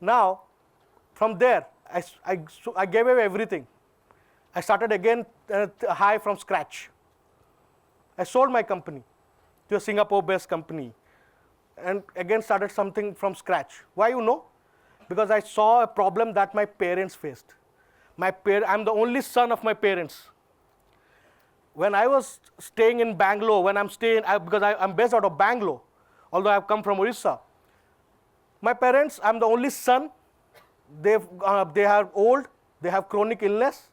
Now, from there, I gave away everything. I started again High from scratch. I sold my company to a Singapore-based company and again started something from scratch. Why you know? Because I saw a problem that my parents faced. I'm the only son of my parents. When I was staying in Bangalore, because I'm based out of Bangalore, although I've come from Orissa, My parents, I'm the only son. They are old. They have chronic illness.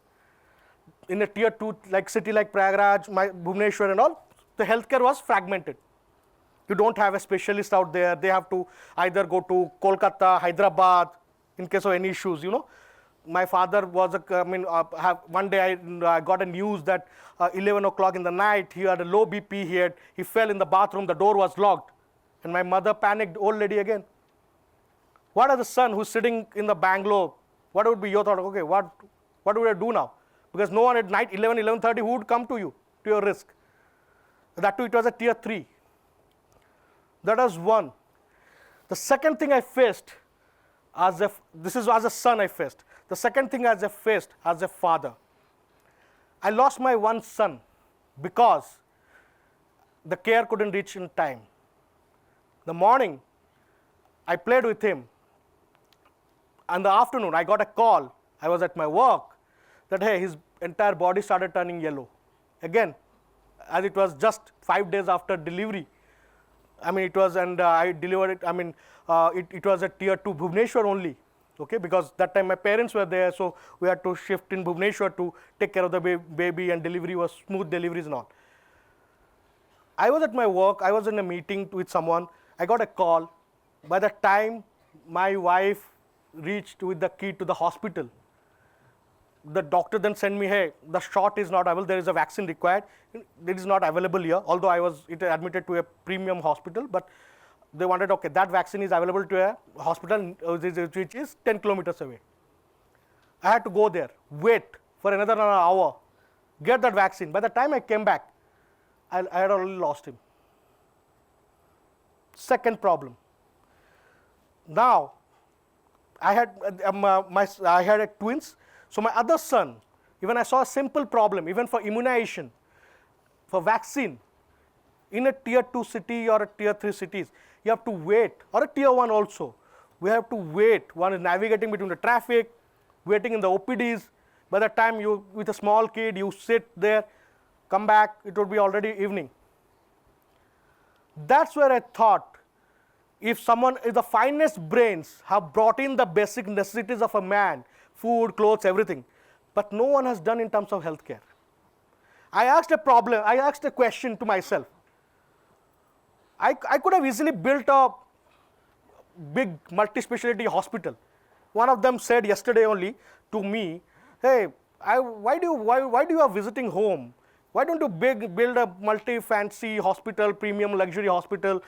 In a tier 2 like city like Prayagraj, Bhubaneswar and all, the healthcare was fragmented. You don't have a specialist out there. They have to either go to Kolkata, Hyderabad, in case of any issues, My father was, one day I got a news that 11 o'clock in the night, he had a low BP, he fell in the bathroom, the door was locked. And my mother panicked, old lady again. What are the son who's sitting in the Bangalore? What would be your thought? Okay, what would I do now? Because no one at night, 11, 11:30, who would come to you, to your risk? That too, it was a tier 3. That was one. The second thing I faced, this is as a son I faced. The second thing I faced as a father, I lost my one son because the care couldn't reach in time. The morning, I played with him. In the afternoon, I got a call. I was at my work that, hey, his entire body started turning yellow. Again, as it was just 5 days after delivery. It was, and I delivered it, it was at tier 2 Bhubaneswar only, okay, because that time my parents were there, so we had to shift in Bhubaneswar to take care of the baby, and delivery was smooth deliveries and all. I was at my work, I was in a meeting with someone, I got a call. By the time my wife reached with the key to the hospital, the doctor then sent me, hey, the shot is not available, there is a vaccine required. It is not available here, although I was admitted to a premium hospital, but they wanted, okay, that vaccine is available to a hospital which is 10 kilometers away. I had to go there, wait for another hour, get that vaccine. By the time I came back, I had already lost him. Second problem. Now, I had twins. So my other son, even I saw a simple problem, even for immunization, for vaccine, in a tier 2 city or a tier 3 cities, you have to wait, or a tier 1 also. We have to wait. One is navigating between the traffic, waiting in the OPDs. By the time you, with a small kid, you sit there, come back, it would be already evening. That's where I thought, if someone, if the finest brains have brought in the basic necessities of a man, food, clothes, everything, but no one has done in terms of healthcare. I asked a question to myself. I could have easily built a big multi-specialty hospital. One of them said yesterday only to me, hey, why do you are visiting home? Why don't you build a multi-fancy hospital, premium luxury hospital,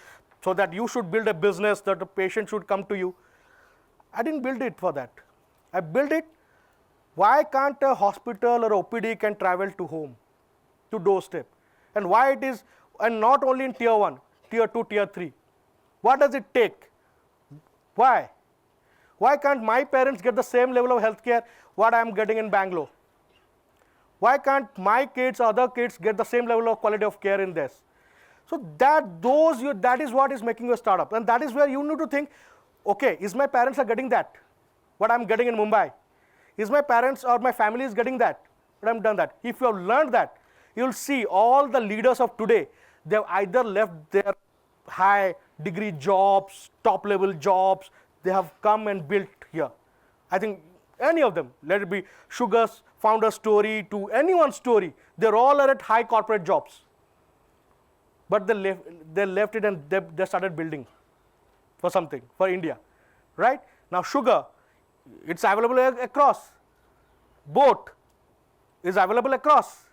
so that you should build a business that the patient should come to you? I didn't build it for that. I built it, why can't a hospital or OPD can travel to home, to doorstep? And why it is, and not only in tier 1, tier 2, tier 3. What does it take? Why? Why can't my parents get the same level of healthcare what I am getting in Bangalore? Why can't my kids, other kids get the same level of quality of care in this? So that is what is making you a startup. And that is where you need to think, okay, is my parents are getting that? What I'm getting in Mumbai? Is my parents or my family is getting that? But I'm done that. If you have learned that, you'll see all the leaders of today, they've either left their high degree jobs, top level jobs, they have come and built here. I think any of them, let it be Sugar's founder story to anyone's story, they're all at high corporate jobs. But they left it and they started building for something, for India, right? Now Sugar, it's available across. Boat is available across,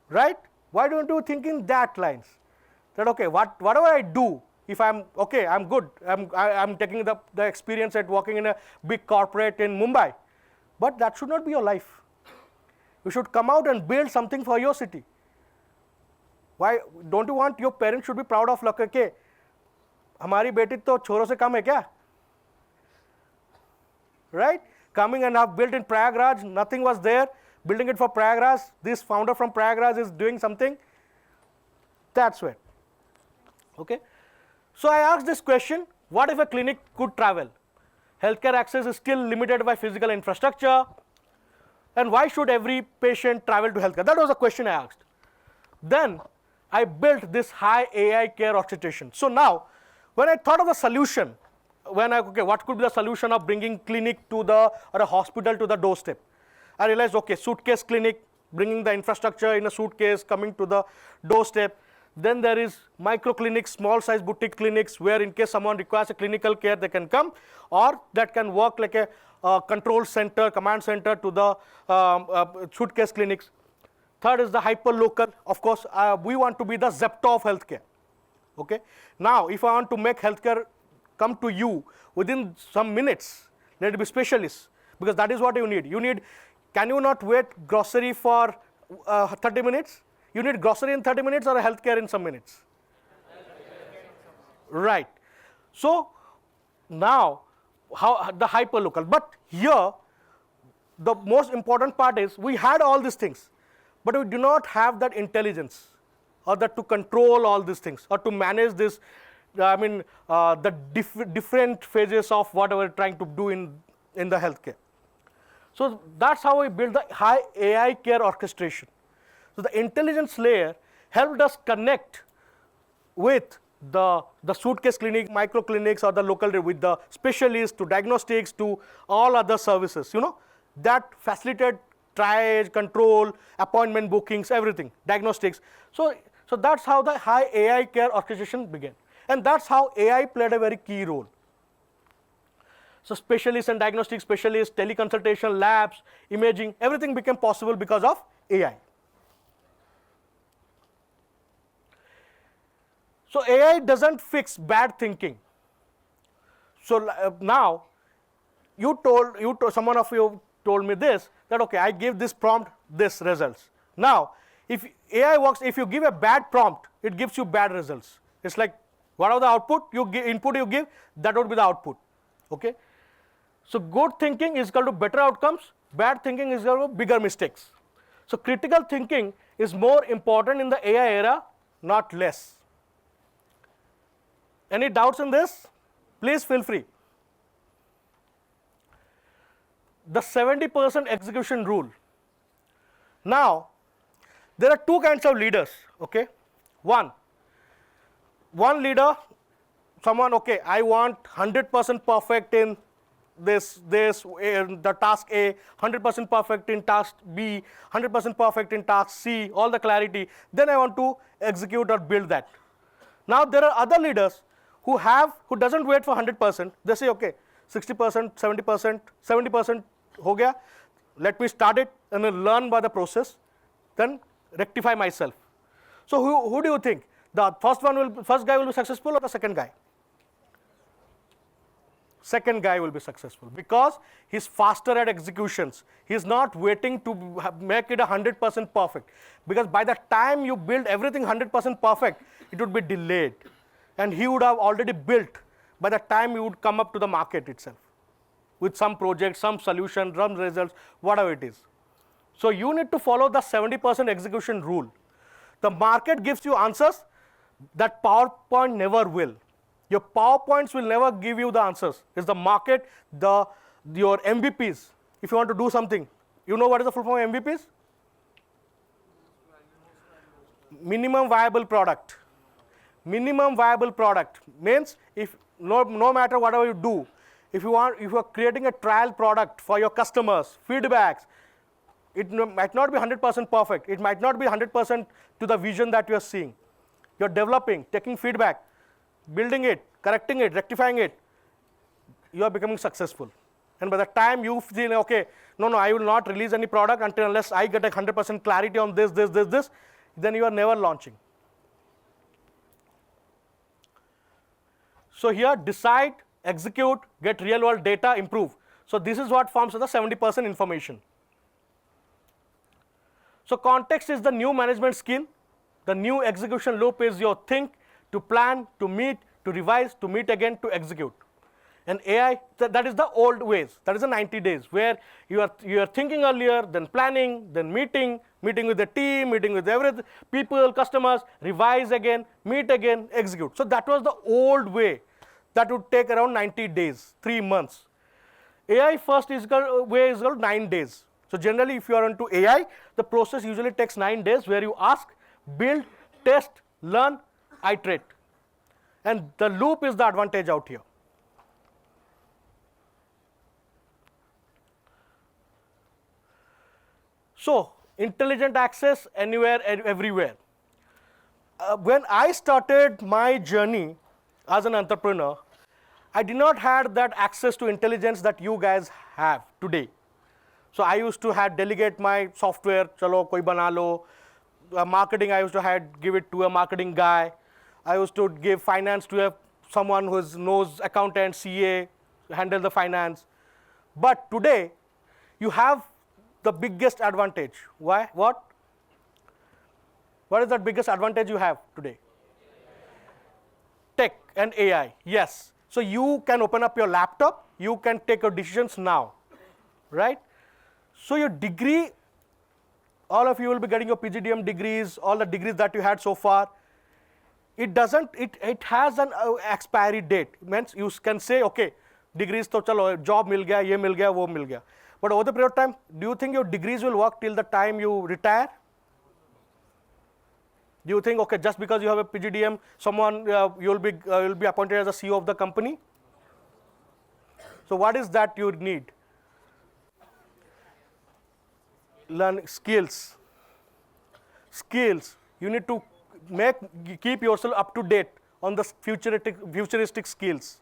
right? Why don't you think in that lines? That okay, whatever I do, if I'm okay, I'm good. I'm taking the experience at working in a big corporate in Mumbai, but that should not be your life. You should come out and build something for your city. Why don't you want your parents should be proud of like okay, हमारी बेटी तो छोरों से कम है क्या? Right? Coming and have built in Prayagraj, nothing was there. Building it for Prayagraj, this founder from Prayagraj is doing something. That's where. Okay. So I asked this question, what if a clinic could travel? Healthcare access is still limited by physical infrastructure. And why should every patient travel to healthcare? That was a question I asked. Then I built this high AI care orchestration. So now, when I thought of a solution, okay, what could be the solution of bringing clinic to the, or a hospital to the doorstep? I realized, okay, suitcase clinic, bringing the infrastructure in a suitcase, coming to the doorstep. Then there is micro clinics, small size boutique clinics, where in case someone requires a clinical care, they can come, or that can work like a control center, command center to the suitcase clinics. Third is the hyper local. Of course, we want to be the Zepto of healthcare. Okay. Now, if I want to make healthcare come to you within some minutes, let it be specialists, because that is what you need. You need. Can you not wait grocery for 30 minutes? You need grocery in 30 minutes or a healthcare in some minutes? Right. So now, how the hyperlocal. But here, the most important part is we had all these things, but we do not have that intelligence, or that to control all these things, or to manage this. The different phases of whatever we're trying to do in the healthcare. So that's how we build the high AI care orchestration. So the intelligence layer helped us connect with the suitcase clinic, micro clinics, or the local, with the specialists, to diagnostics, to all other services, that facilitate triage, control, appointment bookings, everything, diagnostics. So that's how the high AI care orchestration began. And that's how AI played a very key role. So specialists and diagnostic specialists, teleconsultation, labs, imaging, everything became possible because of AI. So AI doesn't fix bad thinking. So now, someone of you told me this, that okay, I give this prompt, this results. Now, if AI works, if you give a bad prompt, it gives you bad results. It's like, whatever the output you give, input you give, that would be the output. Okay. So good thinking is equal to better outcomes, bad thinking is equal to bigger mistakes. So critical thinking is more important in the AI era, not less. Any doubts in this? Please feel free. The 70% execution rule. Now, there are two kinds of leaders, okay? One leader, someone, okay, I want 100% perfect in the task A, 100% perfect in task B, 100% perfect in task C, all the clarity, then I want to execute or build that. Now there are other leaders who doesn't wait for 100%, they say, okay, 60%, 70%, 70% ho gaya, let me start it and then learn by the process, then rectify myself. So who do you think? The first guy will be successful, or the second guy? Second guy will be successful, because he's faster at executions. He's not waiting to make it 100% perfect, because by the time you build everything 100% perfect, it would be delayed, and he would have already built by the time you would come up to the market itself with some project, some solution, some results, whatever it is. So you need to follow the 70% execution rule. The market gives you answers that PowerPoint never will. Your PowerPoints will never give you the answers. It's the market, your MVPs. If you want to do something, you know what is the full form of MVPs? Minimum viable product. Minimum viable product means if no matter whatever you do, if you are creating a trial product for your customers, feedbacks, it might not be 100% perfect. It might not be 100% to the vision that you are seeing. You're developing, taking feedback, building it, correcting it, rectifying it, you are becoming successful. And by the time you feel, okay, no, I will not release any product unless I get 100% clarity on this, then you are never launching. So here, decide, execute, get real world data, improve. So this is what forms the 70% information. So context is the new management skill. The new execution loop is your think, to plan, to meet, to revise, to meet again, to execute. And AI, that is the old ways. That is the 90 days, where you are thinking earlier, then planning, then meeting with the team, meeting with people, customers, revise again, meet again, execute. So that was the old way. That would take around 90 days, 3 months. AI first way is called 9 days. So generally, if you are into AI, the process usually takes 9 days, where you ask, build, test, learn, iterate. And the loop is the advantage out here. So intelligent access anywhere, everywhere. When I started my journey as an entrepreneur, I did not have that access to intelligence that you guys have today. So I used to have delegate my software, chalo koi bana lo. Marketing, I used to give it to a marketing guy. I used to give finance to someone who knows accountant, CA, handle the finance. But today, you have the biggest advantage. Why? What? What is the biggest advantage you have today? Tech and AI, yes. So you can open up your laptop, you can take your decisions now, right? So your degree, all of you will be getting your PGDM degrees, all the degrees that you had so far. It has an expiry date. Means you can say, okay, degrees to chalo, job mil gaya, ye mil gaya, wo mil gaya. But over the period of time, do you think your degrees will work till the time you retire? Do you think, okay, just because you have a PGDM, someone you'll be appointed as a CEO of the company? So what is that you need? Learn skills. Skills. You need to keep yourself up to date on the futuristic skills.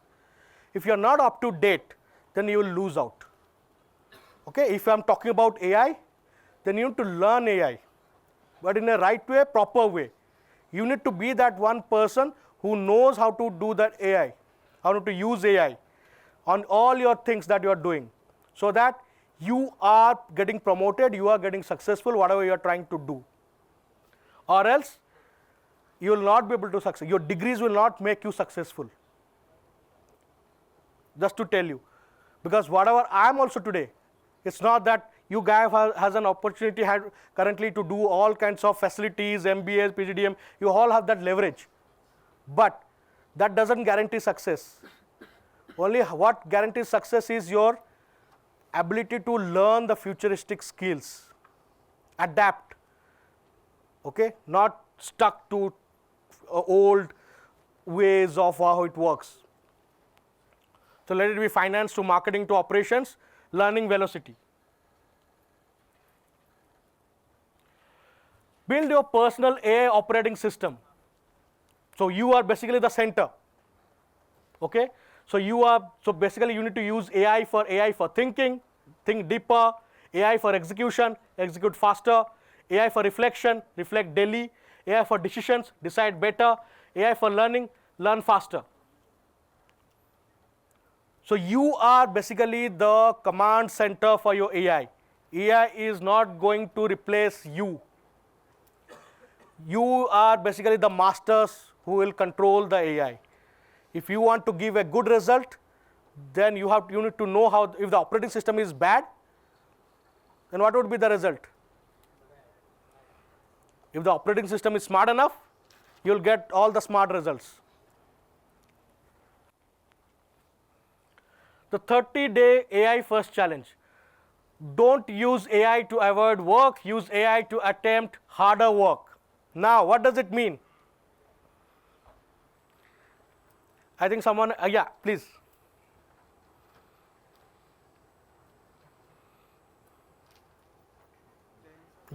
If you are not up to date, then you will lose out. Okay, if I'm talking about AI, then you need to learn AI, but in a right way, proper way. You need to be that one person who knows how to do that AI, how to use AI on all your things that you are doing, so that you are getting promoted, you are getting successful, whatever you are trying to do. Or else, you will not be able to succeed. Your degrees will not make you successful. Just to tell you. Because whatever I am also today, it's not that you guys has an opportunity currently to do all kinds of facilities, MBAs, PGDM, you all have that leverage. But that doesn't guarantee success. Only what guarantees success is your ability to learn the futuristic skills, adapt, okay, not stuck to old ways of how it works. So let it be finance to marketing to operations, learning velocity. Build your personal AI operating system. So you are basically the center. Okay? So basically you need to use AI for thinking, think deeper, AI for execution, execute faster, AI for reflection, reflect daily, AI for decisions, decide better, AI for learning, learn faster. So you are basically the command center for your AI. AI is not going to replace you. You are basically the masters who will control the AI. If you want to give a good result, then you need to know how, if the operating system is bad, then what would be the result? If the operating system is smart enough, you'll get all the smart results. The 30-day AI first challenge. Don't use AI to avoid work, use AI to attempt harder work. Now, what does it mean? I think someone, yeah, please.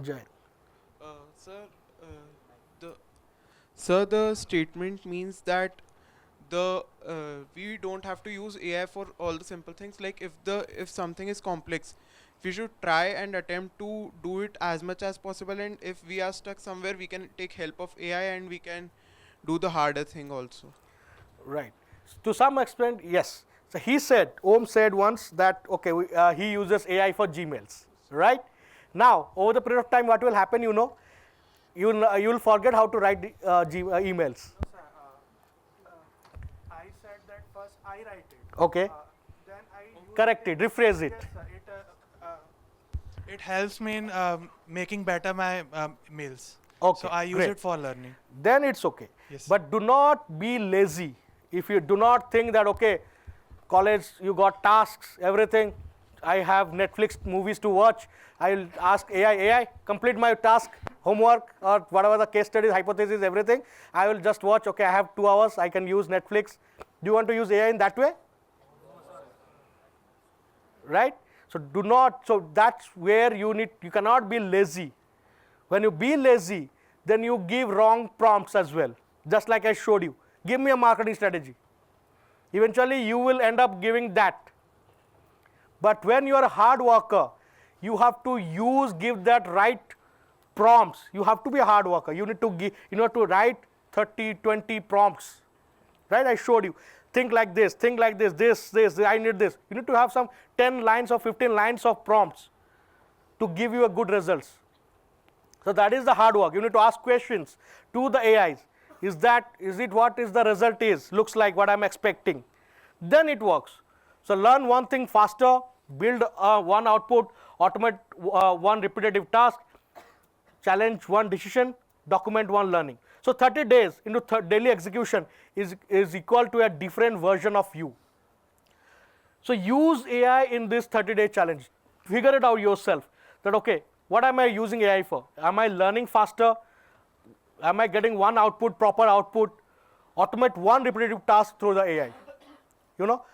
Jai. Sir, the statement means that we don't have to use AI for all the simple things. Like if something is complex, we should try and attempt to do it as much as possible. And if we are stuck somewhere, we can take help of AI and we can do the harder thing also. Right. To some extent, yes. So he said, Om said once that, okay, he uses AI for Gmails, right? Now, over the period of time, what will happen, you know? You'll forget how to write emails. No, sir. I said that first I write it. Okay. Then I use Correct it, rephrase it. Yes, sir. It helps me in making better my mails. Okay, So I use great. it for learning. Then it's okay. Yes. But do not be lazy. If you do not think that, okay, college, you got tasks, everything, I have Netflix movies to watch, I'll ask AI, complete my task, homework, or whatever the case studies, hypothesis, everything. I will just watch, okay, I have 2 hours, I can use Netflix. Do you want to use AI in that way? Right? So do not, so that's where you cannot be lazy. When you be lazy, then you give wrong prompts as well. Just like I showed you. Give me a marketing strategy. Eventually you will end up giving that. But when you are a hard worker, you have to give that right prompts. You have to be a hard worker. You need to write 30, 20 prompts. Right? I showed you. Think like this, this, I need this. You need to have some 10 lines or 15 lines of prompts to give you a good results. So that is the hard work. You need to ask questions to the AIs. Is it what is the result is? Looks like what I'm expecting. Then it works. So learn one thing faster, build one output, automate one repetitive task, challenge one decision, document one learning. So 30 days into daily execution is equal to a different version of you. So use AI in this 30-day challenge. Figure it out yourself that, okay, what am I using AI for? Am I learning faster? Am I getting one output, proper output? Automate one repetitive task through the AI. You know,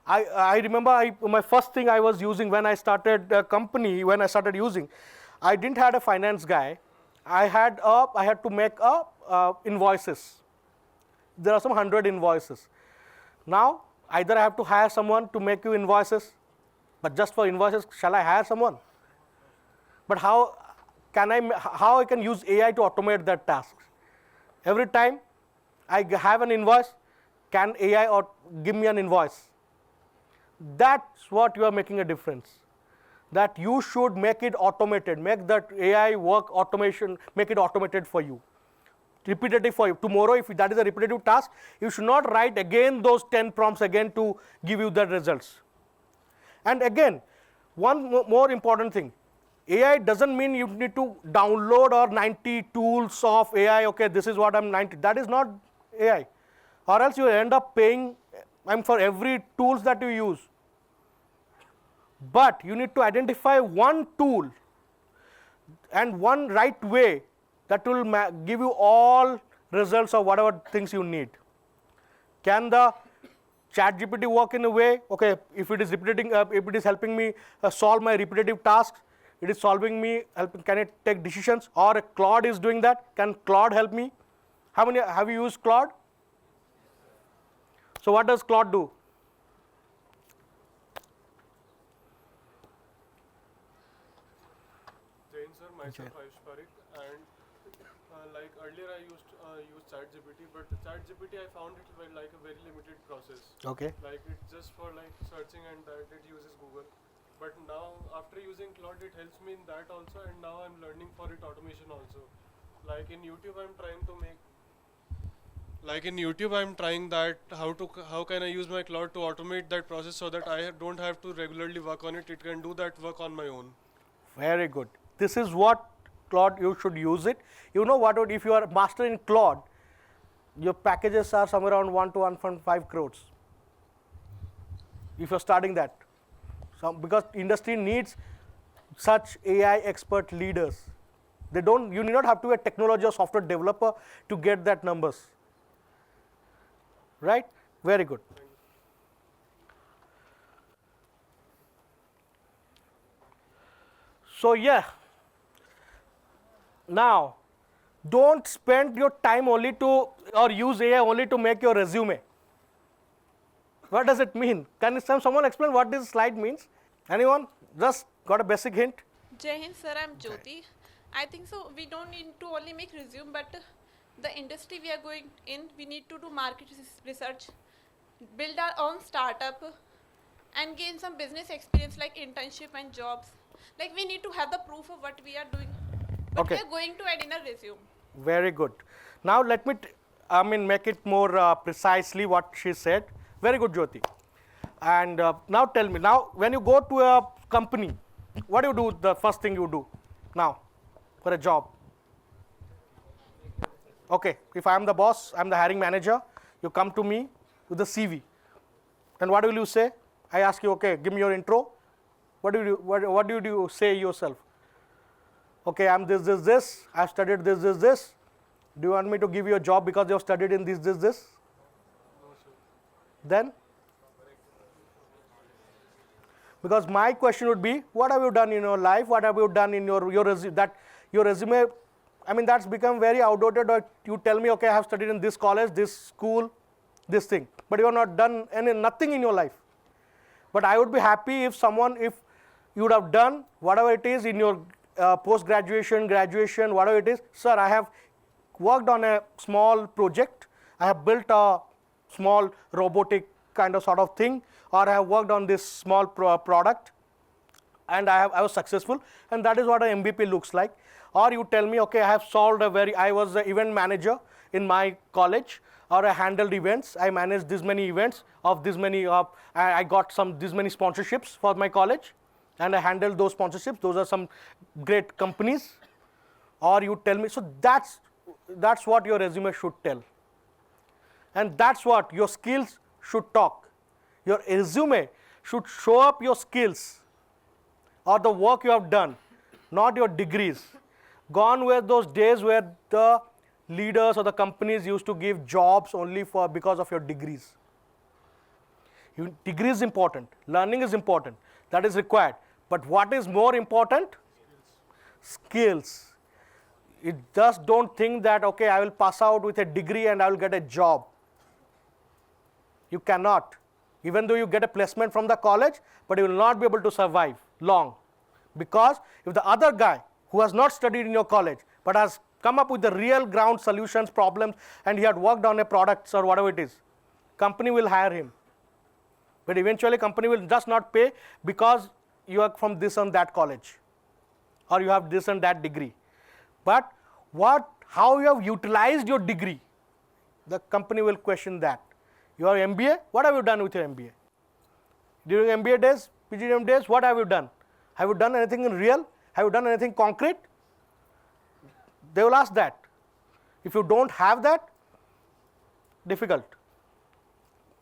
I remember my first thing I was using when I started a company, when I started using, I didn't have a finance guy. I had to make invoices. There are some 100 invoices. Now, either I have to hire someone to make you invoices, but just for invoices, shall I hire someone? But how I can use AI to automate that task? Every time I have an invoice, can AI give me an invoice? That's what you are making a difference. That you should make it automated, make that AI work automation, make it automated for you, repetitive for you. Tomorrow, if that is a repetitive task, you should not write again those 10 prompts again to give you the results. And again, one more important thing, AI doesn't mean you need to download or 90 tools of AI, okay, this is what I'm 90, that is not AI. Or else you end up paying for every tools that you use. But you need to identify one tool and one right way that will give you all results of whatever things you need. Can the ChatGPT work in a way, okay, if it is helping me solve my repetitive tasks, it is solving me, can it take decisions, or a Claude is doing that, can Claude help me? How many have you used Claude? So what does Claude do? Myself Ayush Parikh, and like earlier I used use ChatGPT, but ChatGPT I found it like a very limited process. Okay. Like it's just for like searching, and that it uses Google. But now after using Claude, it helps me in that also, and now I'm learning for it automation also. Like in YouTube, I'm trying to make. Like in YouTube, I'm trying that how can I use my Claude to automate that process so that I don't have to regularly work on it. It can do that work on my own. Very good. This is what Claude, you should use it. You know what, if you are master in Claude, your packages are somewhere around 1 to 1.5 crores. If you're starting that. Because industry needs such AI expert leaders. You need not have to be a technology or software developer to get that numbers. Right? Very good. So yeah. Now, don't spend your time only or use AI only to make your resume. What does it mean? Can someone explain what this slide means? Anyone? Just got a basic hint? Jai Hind, sir, I'm Jyoti. I think so we don't need to only make resume, but the industry we are going in, we need to do market research, build our own startup, and gain some business experience like internship and jobs. Like we need to have the proof of what we are doing. But we are going to add in a resume. Very good. Now let me make it more precisely what she said. Very good, Jyoti. And now tell me, now when you go to a company, what do you do, the first thing you do now for a job? Okay, if I am the boss, I am the hiring manager, you come to me with a CV. And what will you say? I ask you, okay, give me your intro. What do you say yourself? Okay, I'm this, I've studied this. Do you want me to give you a job because you have studied in this? No, sir. Then? Because my question would be, what have you done in your life? What have you done in your resume? I mean, that's become very outdated. Or you tell me, okay, I have studied in this college, this school, this thing, but you have not done nothing in your life. But I would be happy if you would have done whatever it is in your post-graduation, graduation, whatever it is. Sir, I have worked on a small project. I have built a small robotic kind of sort of thing, or I have worked on this small product, and I was successful, and that is what an MVP looks like. Or you tell me, okay, I have solved I was an event manager in my college, or I handled events. I managed this many events of this many. I got this many sponsorships for my college, and I handled those sponsorships. Those are some great companies. Or you tell me, so that's what your resume should tell, and that's what your skills should talk. Your resume should show up your skills or the work you have done, not your degrees. Gone were those days where the leaders or the companies used to give jobs only because of your degrees. Degree is important, learning is important, that is required. But what is more important? Skills. You just don't think that, okay, I will pass out with a degree and I will get a job. You cannot. Even though you get a placement from the college, but you will not be able to survive long. Because if the other guy who has not studied in your college, but has come up with the real ground solutions, problems, and he had worked on a product or whatever it is, company will hire him. But eventually company will just not pay because you are from this and that college, or you have this and that degree. But how you have utilized your degree, the company will question that. Your MBA, what have you done with your MBA? During MBA days, PGDM days, what have you done? Have you done anything in real? Have you done anything concrete? They will ask that. If you don't have that, difficult.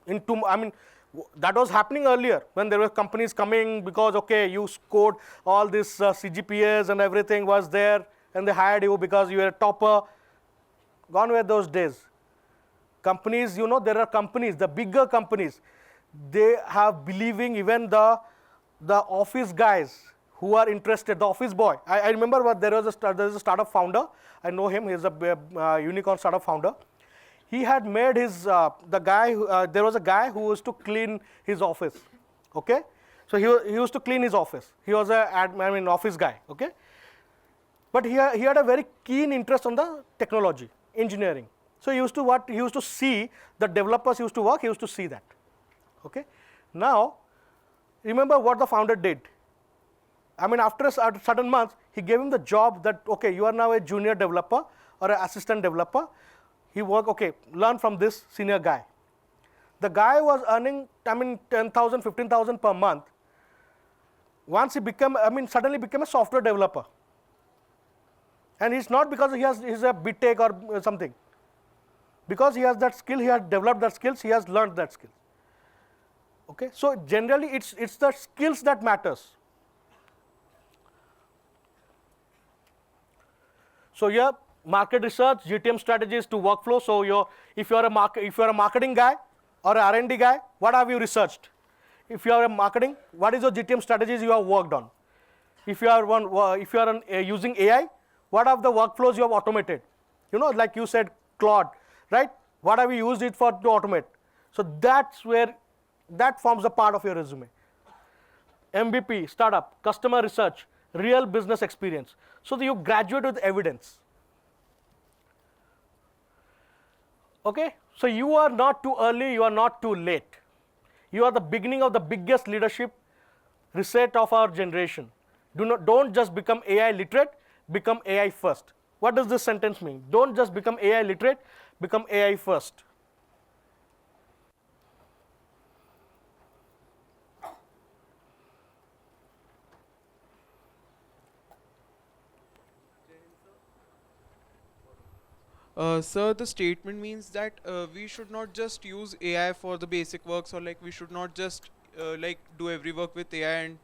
That was happening earlier when there were companies coming because, okay, you scored all this CGPAs and everything was there, and they hired you because you were a topper. Gone were those days. Companies, there are companies, the bigger companies, they have believing even the office guys who are interested, the office boy. I remember there is a startup founder. I know him. He's a unicorn startup founder. He had made his there was a guy who used to clean his office. Okay, so he used to clean his office. He was an office guy. Okay, but he had a very keen interest on the technology, engineering. So he used to see the developers used to work. He used to see that. Okay, now remember what the founder did. After a certain months, he gave him the job that, okay, you are now a junior developer or an assistant developer. He worked, okay, learn from this senior guy. The guy was earning, 10,000, 15,000 per month. Once he suddenly became a software developer. And it's not because he's a BTech or something. Because he has that skill, he has developed that skills, he has learned that skill. Okay, so generally it's the skills that matters. So here, market research, GTM strategies to workflow. So if you're a marketing guy or an R&D guy, what have you researched? If you are a marketing, what is your GTM strategies you have worked on? If you are using AI, what are the workflows you have automated? Like you said, Claude, right? What have you used it for to automate? So that forms a part of your resume. MVP, startup, customer research, real business experience. So that you graduate with evidence. Okay, so you are not too early, you are not too late. You are the beginning of the biggest leadership reset of our generation. Don't just become AI literate, become AI first. What does this sentence mean? Don't just become AI literate, become AI first. Sir, the statement means that we should not just use AI for the basic works, or like we should not just do every work with AI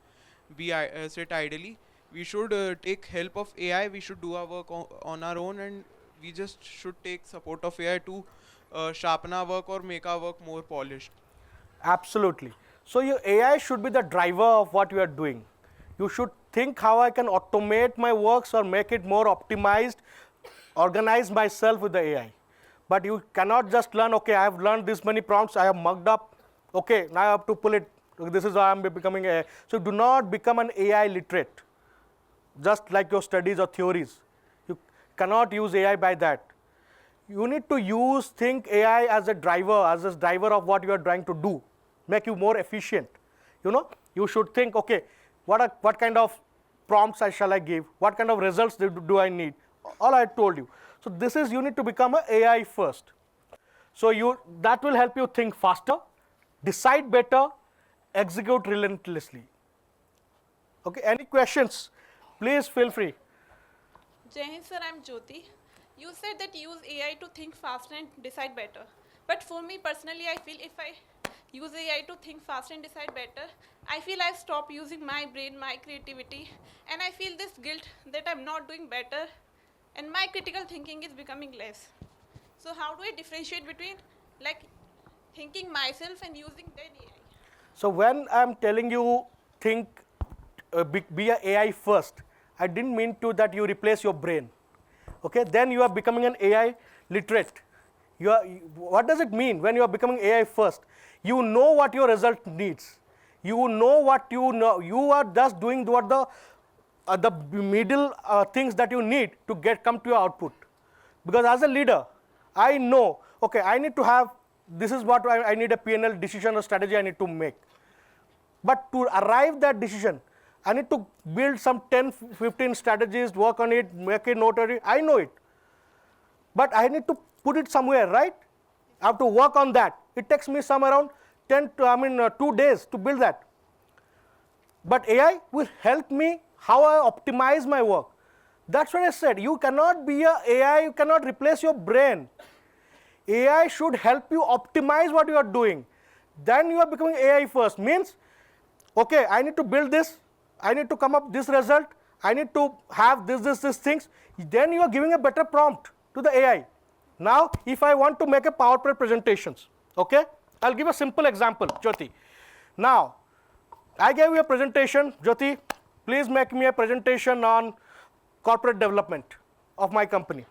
and sit idly. We should take help of AI. We should do our work on our own, and we just should take support of AI to sharpen our work or make our work more polished. Absolutely. So your AI should be the driver of what you are doing. You should think how I can automate my works or make it more optimized, organize myself with the AI. But you cannot just learn, okay, I have learned this many prompts, I have mugged up, okay, now I have to pull it, this is why I'm becoming AI. So do not become an AI literate, just like your studies or theories. You cannot use AI by that. You need to think AI as a driver of what you are trying to do, make you more efficient. You should think, okay, what kind of prompts shall I give? What kind of results do I need? All I told you. So this is, you need to become an AI first. So that will help you think faster, decide better, execute relentlessly. Okay, any questions? Please feel free. Jai Hind, sir, I'm Jyoti. You said that use AI to think faster and decide better. But for me personally, I feel if I use AI to think faster and decide better, I feel I stop using my brain, my creativity, and I feel this guilt that I'm not doing better and my critical thinking is becoming less. So how do I differentiate between like thinking myself and using then AI? So when I'm telling you think, be a AI first, I didn't mean that you replace your brain. Okay, then you are becoming an AI literate. What does it mean when you are becoming AI first? You know what your result needs. You know what you know. You are just doing what the middle things that you need to come to your output. Because as a leader, I know, okay, I need to have, this is what I need a PNL decision or strategy I need to make. But to arrive that decision, I need to build some 10, 15 strategies, work on it, make a note of it. I know it. But I need to put it somewhere, right? I have to work on that. It takes me some around 2 days to build that. But AI will help me how I optimize my work. That's what I said. You cannot be a AI, you cannot replace your brain. AI should help you optimize what you are doing. Then you are becoming AI first. Means, okay, I need to build this, I need to come up this result, I need to have this things. Then you are giving a better prompt to the AI. Now, if I want to make a PowerPoint presentations, okay, I'll give a simple example, Jyoti. Now, I gave you a presentation, Jyoti, please make me a presentation on corporate development of my company.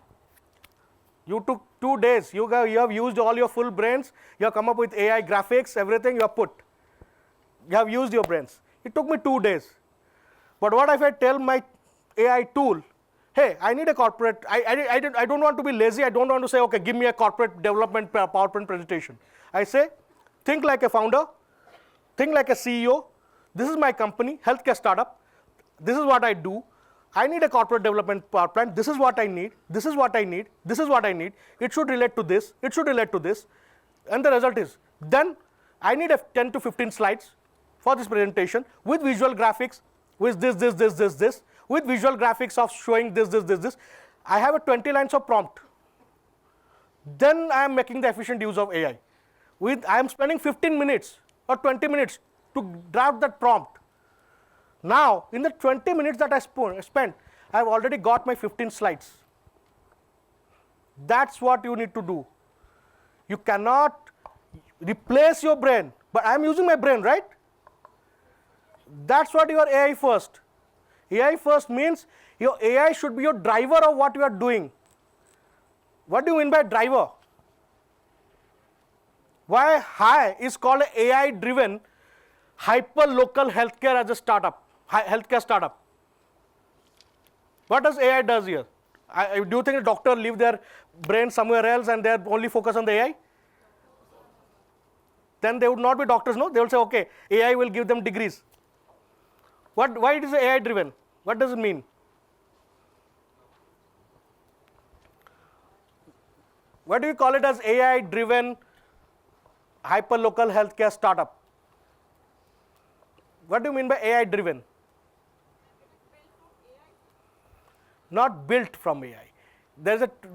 You took 2 days, you have used all your full brains, you have come up with AI graphics, everything you have put. You have used your brains. It took me 2 days. But what if I tell my AI tool, hey, I need a corporate, I don't want to be lazy, I don't want to say, okay, give me a corporate development PowerPoint presentation. I say, think like a founder, think like a CEO, this is my company, healthcare startup, this is what I do, I need a corporate development power plan, this is what I need, this is what I need, this is what I need, it should relate to this, it should relate to this, and the result is, then I need 10 to 15 slides for this presentation with visual graphics, with this, with visual graphics of showing this. I have a 20 lines of prompt. Then I am making the efficient use of AI. I am spending 15 minutes or 20 minutes to draft that prompt. Now, in the 20 minutes that I spent, I have already got my 15 slides. That's what you need to do. You cannot replace your brain, but I am using my brain, right? That's what your AI first. AI first means your AI should be your driver of what you are doing. What do you mean by driver? Why HI is called AI driven hyper local healthcare as a startup, healthcare startup. What does AI does here? Do you think a doctor leave their brain somewhere else and they are only focused on the AI? Then they would not be doctors, no? They will say, okay, AI will give them degrees. Why it is AI driven? What does it mean? What do you call it as AI driven hyperlocal healthcare startup? What do you mean by AI driven? Not built from AI.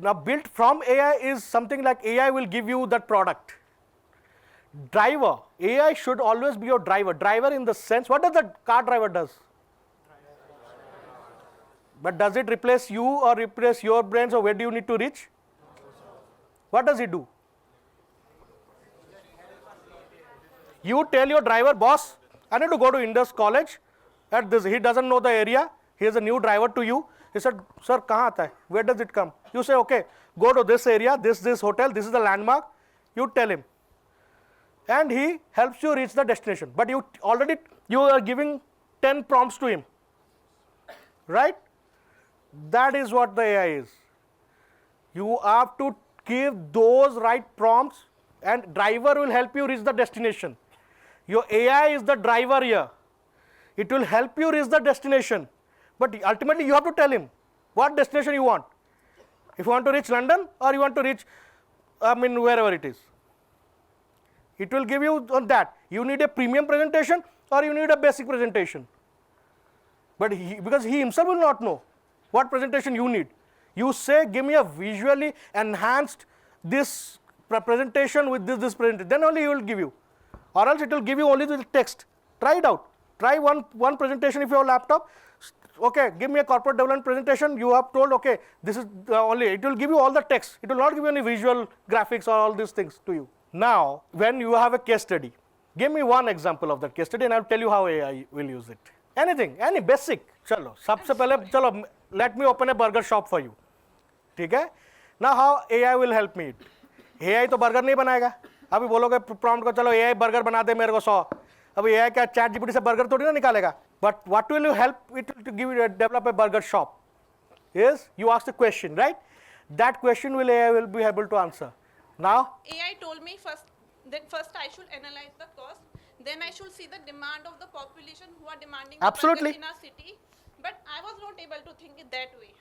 Now built from AI is something like AI will give you that product. Driver, AI should always be your driver. Driver in the sense, what does the car driver does? But does it replace you or replace your brains, or where do you need to reach? What does it do? You tell your driver, boss, I need to go to Indus College. At this, he doesn't know the area. He is a new driver to you. He said, sir, kahan aata hai? Where does it come? You say, okay, go to this area, this hotel, this is the landmark. You tell him. And he helps you reach the destination. But you are giving 10 prompts to him. Right? That is what the AI is. You have to give those right prompts, and driver will help you reach the destination. Your AI is the driver here. It will help you reach the destination. But ultimately you have to tell him what destination you want. If you want to reach London or you want to reach, wherever it is. It will give you on that. You need a premium presentation or you need a basic presentation. But because he himself will not know what presentation you need. You say, give me a visually enhanced this presentation with this presentation. Then only he will give you. Or else it will give you only the text. Try it out. Try one presentation if you have a laptop. Okay, give me a corporate development presentation. You have told, okay, this is only, it will give you all the text. It will not give you any visual graphics or all these things to you. Now, when you have a case study, give me one example of that case study and I will tell you how AI will use it. Anything, any basic. Chalo, sabse pehle, chalo, let me open a burger shop for you. ठीक है? Now how AI will help me? AI तो burger नहीं बनाएगा. अभी बोलोगे prompt को चलो AI burger बना दे मेरे को 100. अभी AI क्या ChatGPT से burger थोड़ी ना निकालेगा. But what will you help it to give you develop a burger shop? Is you ask the question, right? That question will AI will be able to answer. Now AI told me first I should analyze the cost, then I should see the demand of the population who are demanding Absolutely. burgers in our city. But I was not able to think it that way.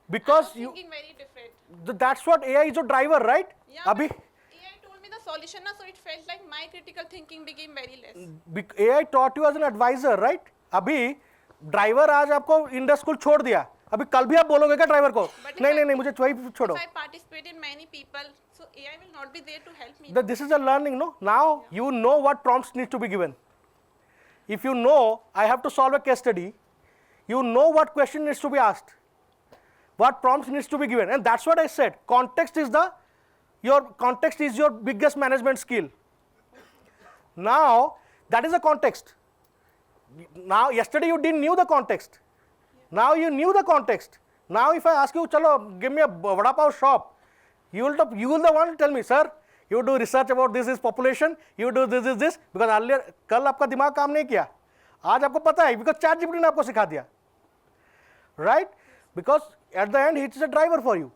Because I was you, thinking very different. that's what AI is your driver, right? Yeah, Abhi, but AI told me the solution, so it felt like my critical thinking became very less. AI taught you as an advisor, right? अभी driver आज आपको Indus school छोड़ दिया, अभी कल भी आप बोलोगे क्या ड्राइवर को नहीं मुझे वही छोड़ो. If I participate in many people, so AI will not be there to help me. This is a learning, no? Now you know what prompts need to be given. If you know I have to solve a case study, you know what question needs to be asked, what prompts needs to be given, and that's what I said. Context is your biggest management skill. Now that is the context. Now yesterday you didn't knew the context. Now you knew the context. Now if I ask you, chalo, give me a vada pav shop, you will the one to tell me, sir, you do research about this population, you do this, because earlier कल आपका दिमाग काम नहीं किया, आज आपको पता है, because ChatGPT ने आपको सिखा दिया, right? Because at the end it is a driver for you.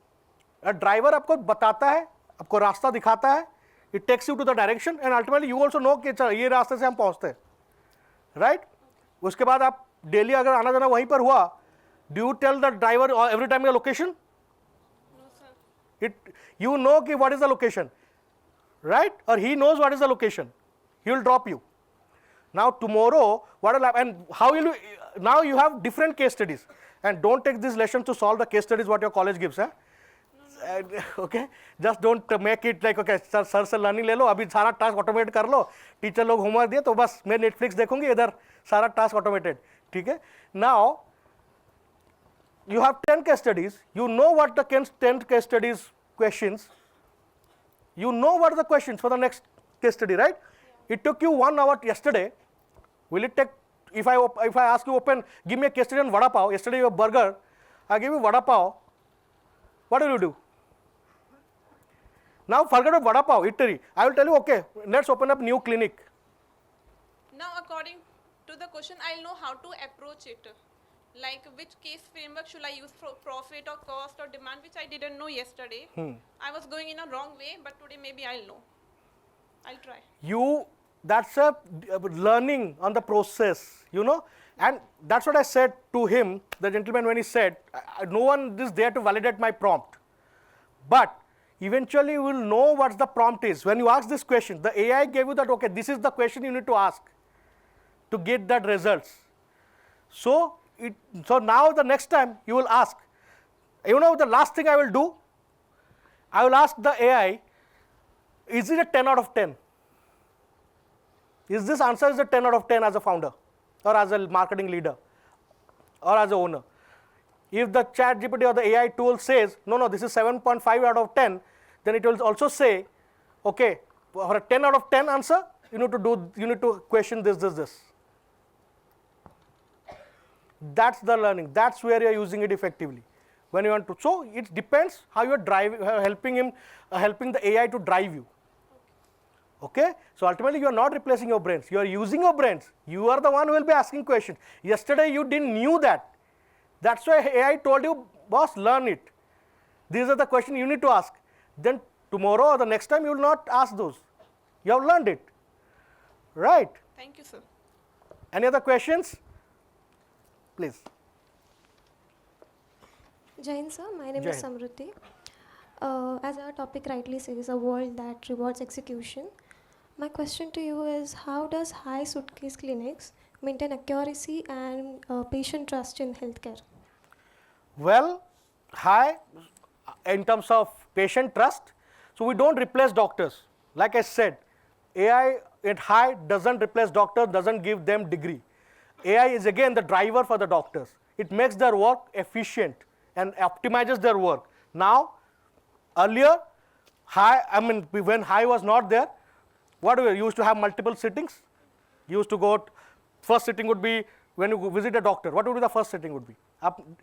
A driver आपको बताता है, आपको रास्ता दिखाता है, it takes you to the direction, and ultimately you also know कि ये रास्ते से हम पहुँचते हैं, right? उसके बाद आप डेली अगर आना जाना वहीं पर हुआ, do you tell the driver every time your location? No, sir. You know कि what is the location, right? Or he knows what is the location. He will drop you. Now tomorrow, what will happen? And how will you? Now you have different case studies, and don't take these lessons to solve the case studies what your college gives, huh? Okay, just don't make it like okay sir से learning ले लो, अभी सारा task automate कर लो, teacher लोग homework दिए तो बस मैं नेटफ्लिक्स देखूंगी, इधर सारा टास्क ऑटोमेटेड, ठीक है. Now you have 10 case studies, you know what the 10 case studies questions, you know what are the questions for the next case study, right? It took you 1 hour yesterday. Will it take, if I ask you open, give me a case study on vada pav, yesterday you have burger, I give you vada pav, what will you do? Now forget about vada pav, Italy. I will tell you, okay, let's open up new clinic. Now according to the question, I'll know how to approach it. Like which case framework should I use for profit or cost or demand, which I didn't know yesterday. I was going in a wrong way, but today maybe I'll know. I'll try. That's a learning on the process, you know, and that's what I said to him, the gentleman, when he said, no one is there to validate my prompt, but eventually you will know what the prompt is. When you ask this question, the AI gave you that, okay, this is the question you need to ask to get that results. So now the next time you will ask, you know, the last thing I will do, I will ask the AI, is it a 10 out of 10? Is this answer is a 10 out of 10 as a founder or as a marketing leader or as a owner? If the ChatGPT or the AI tool says, no, this is 7.5 out of 10, then it will also say, okay, for a 10 out of 10 answer, you need to question this. That's the learning. That's where you're using it effectively. When you want to, so it depends how you're driving, helping the AI to drive you. Okay, so ultimately you are not replacing your brains. You are using your brains. You are the one who will be asking questions. Yesterday you didn't knew that. That's why AI told you, boss, learn it. These are the questions you need to ask. Then tomorrow or the next time you will not ask those. You have learned it. Right? Thank you, sir. Any other questions? Please. Jain sir, my name is Jain. Samruddhi. As our topic rightly says, a world that rewards execution. My question to you is, how does high suitcase clinics maintain accuracy and patient trust in healthcare? Well, high in terms of patient trust. So we don't replace doctors. Like I said, AI at high doesn't replace doctors, doesn't give them degree. AI is again the driver for the doctors. It makes their work efficient and optimizes their work. Now, earlier, when high was not there, what we used to have multiple sittings. You used to go, first sitting would be when you visit a doctor. What would be the first sitting would be?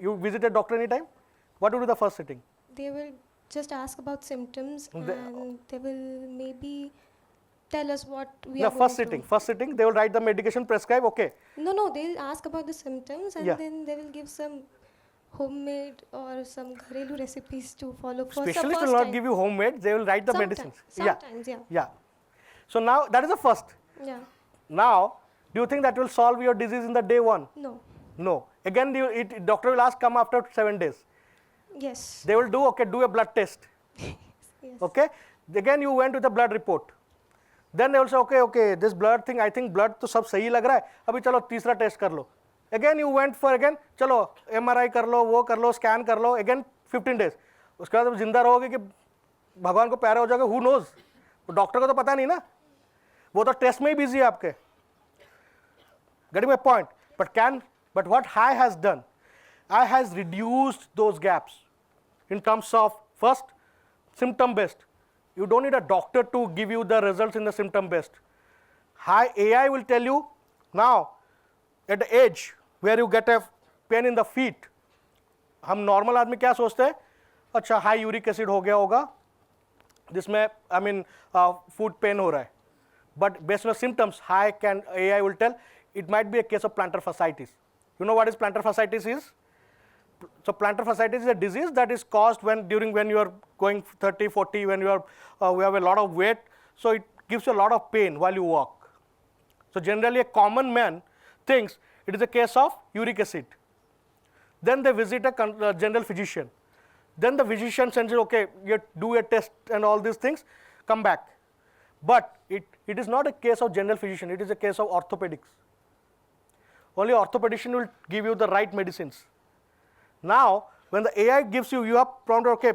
You visit a doctor anytime? What would be the first sitting? They will just ask about symptoms and they will maybe tell us what we are First going sitting. through. First sitting, they will write the medication, prescribe, okay. No, they'll ask about the symptoms and Yeah. then they will give some homemade or some gharelu recipes to follow for Specialists first will not time. give you homemade, they will write the Sometimes, medicines. sometimes, Yeah. So now that is the first. Yeah. Now, do you think that will solve your disease in the day one? No. No. Again, doctor will ask, come after 7 days. Yes. They will do, okay, do a blood test. Yes. Okay. Again, you went with a blood report. Then they will say, okay, this blood thing, I think blood तो सब सही लग रहा है. अभी चलो तीसरा test कर लो. Again, you went for again, चलो MRI कर लो, वो कर लो, स्कैन कर लो. Again, 15 days. उसके बाद जिंदा रहोगे कि भगवान को प्यारा हो जाओगे. Who knows? डॉक्टर को तो पता नहीं ना. वो तो टेस्ट में ही बिजी है आपके. Getting my point? But what high has done? I has reduced those gaps in terms of first symptom based. You don't need a doctor to give you the results in the symptom based. High AI will tell you now at the age where you get a pain in the feet. हम normal आदमी क्या सोचते हैं, अच्छा high uric acid हो गया होगा जिसमें फूड पेन हो रहा है. But based on the symptoms, AI will tell it might be a case of plantar fasciitis. You know what is plantar fasciitis is? So plantar fasciitis is a disease that is caused when you are going 30, 40, when you have a lot of weight. So it gives you a lot of pain while you walk. So generally a common man thinks it is a case of uric acid. Then they visit a general physician. Then the physician says, okay, you do a test and all these things, come back. But it is not a case of general physician, it is a case of orthopedics. Only orthopedician will give you the right medicines. Now, when the AI gives you have prompted, okay,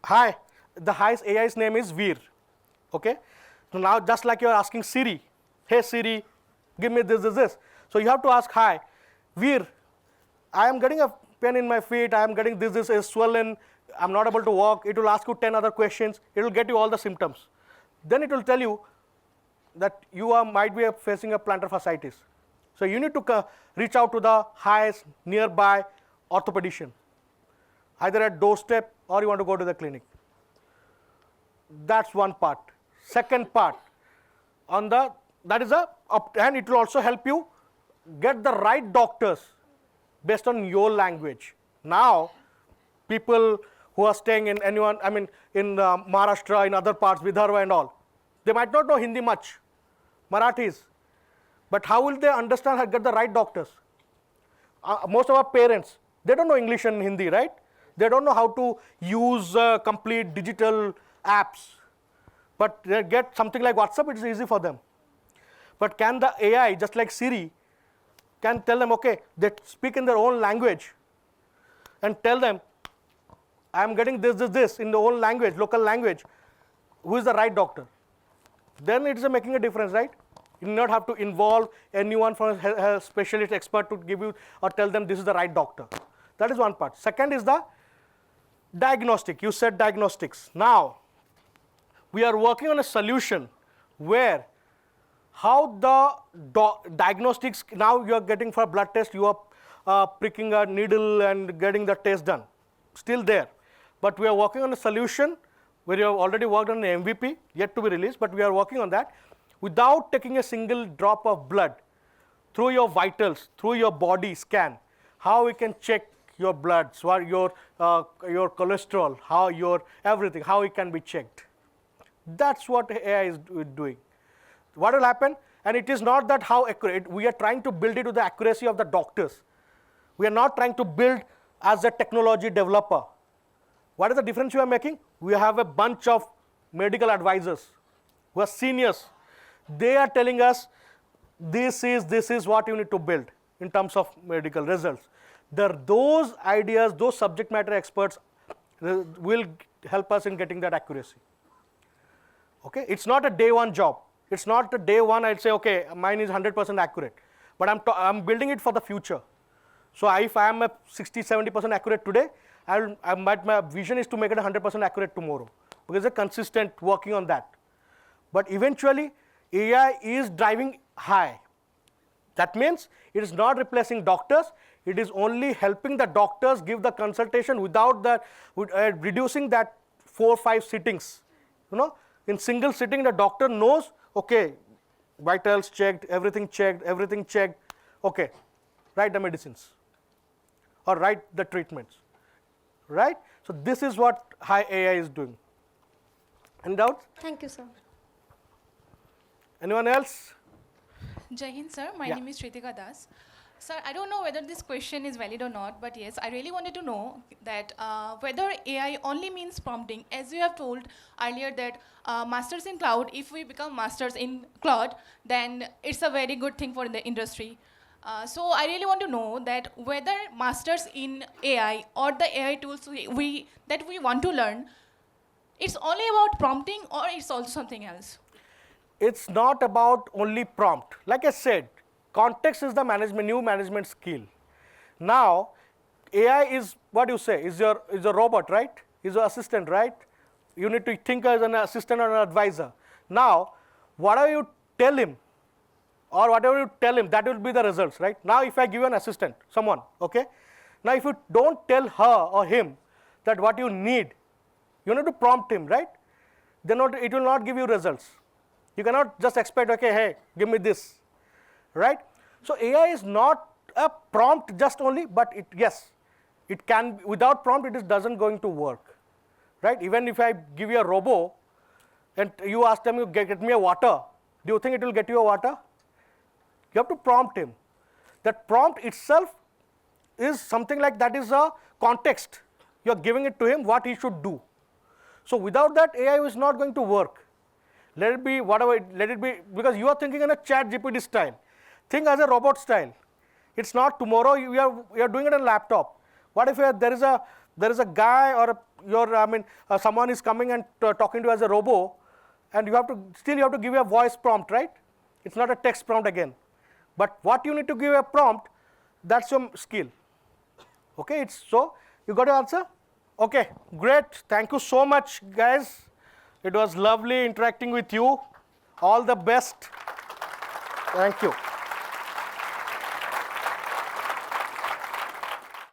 hi, the highest AI's name is Veer. Okay? So now just like you are asking Siri, hey Siri, give me this. So you have to ask, hi, Veer, I am getting a pain in my feet, I am getting this is swollen, I am not able to walk. It will ask you 10 other questions, it will get you all the symptoms. Then it will tell you that you might be facing a plantar fasciitis. So you need to reach out to the highest nearby orthopedician, either at doorstep or you want to go to the clinic. That's one part. Second part, and it will also help you get the right doctors based on your language. Now, people who are staying in Maharashtra, in other parts, Vidarbha and all, they might not know Hindi much, Marathis, but how will they understand how to get the right doctors? Most of our parents, they don't know English and Hindi, right? They don't know how to use complete digital apps, but they get something like WhatsApp, it's easy for them. But can the AI, just like Siri, can tell them, okay, they speak in their own language and tell them, I am getting this in the own language, local language, who is the right doctor? Then it is making a difference, right? You do not have to involve anyone from a specialist expert to give you or tell them this is the right doctor. That is one part. Second is the diagnostic. You said diagnostics. Now, we are working on a solution where how the diagnostics, now you are getting for blood test, you are pricking a needle and getting the test done. Still there. But we are working on a solution where you have already worked on an MVP, yet to be released, but we are working on that. Without taking a single drop of blood, through your vitals, through your body scan, how we can check your blood, so your cholesterol, how your everything, how it can be checked. That's what AI is doing. What will happen? And it is not that how accurate, we are trying to build it to the accuracy of the doctors. We are not trying to build as a technology developer. What is the difference we are making? We have a bunch of medical advisors who are seniors. They are telling us, this is what you need to build in terms of medical results. Those ideas, those subject matter experts will help us in getting that accuracy. Okay, it's not a day one job. It's not a day one I'd say, okay, mine is 100% accurate, but I'm building it for the future. So if I am a 60-70% accurate today, my vision is to make it 100% accurate tomorrow, because they're consistent working on that. But eventually, AI is driving high. That means it is not replacing doctors. It is only helping the doctors give the consultation without that, reducing that 4 or 5 sittings. You know, in single sitting, the doctor knows, okay, vitals checked, everything checked, okay, write the medicines or write the treatments, right? So this is what high AI is doing. Any doubts? Thank you, sir. Anyone else? Jai Hind, sir. My Yeah. name is Shritika Das. Sir, I don't know whether this question is valid or not, but yes, I really wanted to know that whether AI only means prompting. As you have told earlier that masters in cloud, if we become masters in cloud, then it's a very good thing for the industry. So I really want to know that whether masters in AI or the AI tools that we want to learn, it's only about prompting or it's also something else? It's not about only prompt. Like I said, context is the new management skill. Now, AI is what you say, is your robot, right? Is your assistant, right? You need to think as an assistant or an advisor. Now, whatever you tell him, or whatever you tell him, that will be the results, right? Now, if I give you an assistant, someone, okay? Now, if you don't tell her or him that what you need to prompt him, right? Then it will not give you results. You cannot just expect, okay, hey, give me this, right? So AI is not a prompt just only, but yes, it can, without prompt, it doesn't going to work, right? Even if I give you a robo and you ask them, get me a water, do you think it will get you a water? You have to prompt him. That prompt itself is something like that is a context. You are giving it to him what he should do. So without that, AI is not going to work. Let it be whatever, let it be, because you are thinking in a chat GPT style. Think as a robot style. It's not tomorrow, you are doing it on a laptop. What if there is a guy or someone is coming and talking to you as a robo, and you have to give a voice prompt, right? It's not a text prompt again. But what you need to give a prompt, that's your skill. Okay, so you got your answer? Okay, great. Thank you so much, guys. It was lovely interacting with you. All the best. Thank you.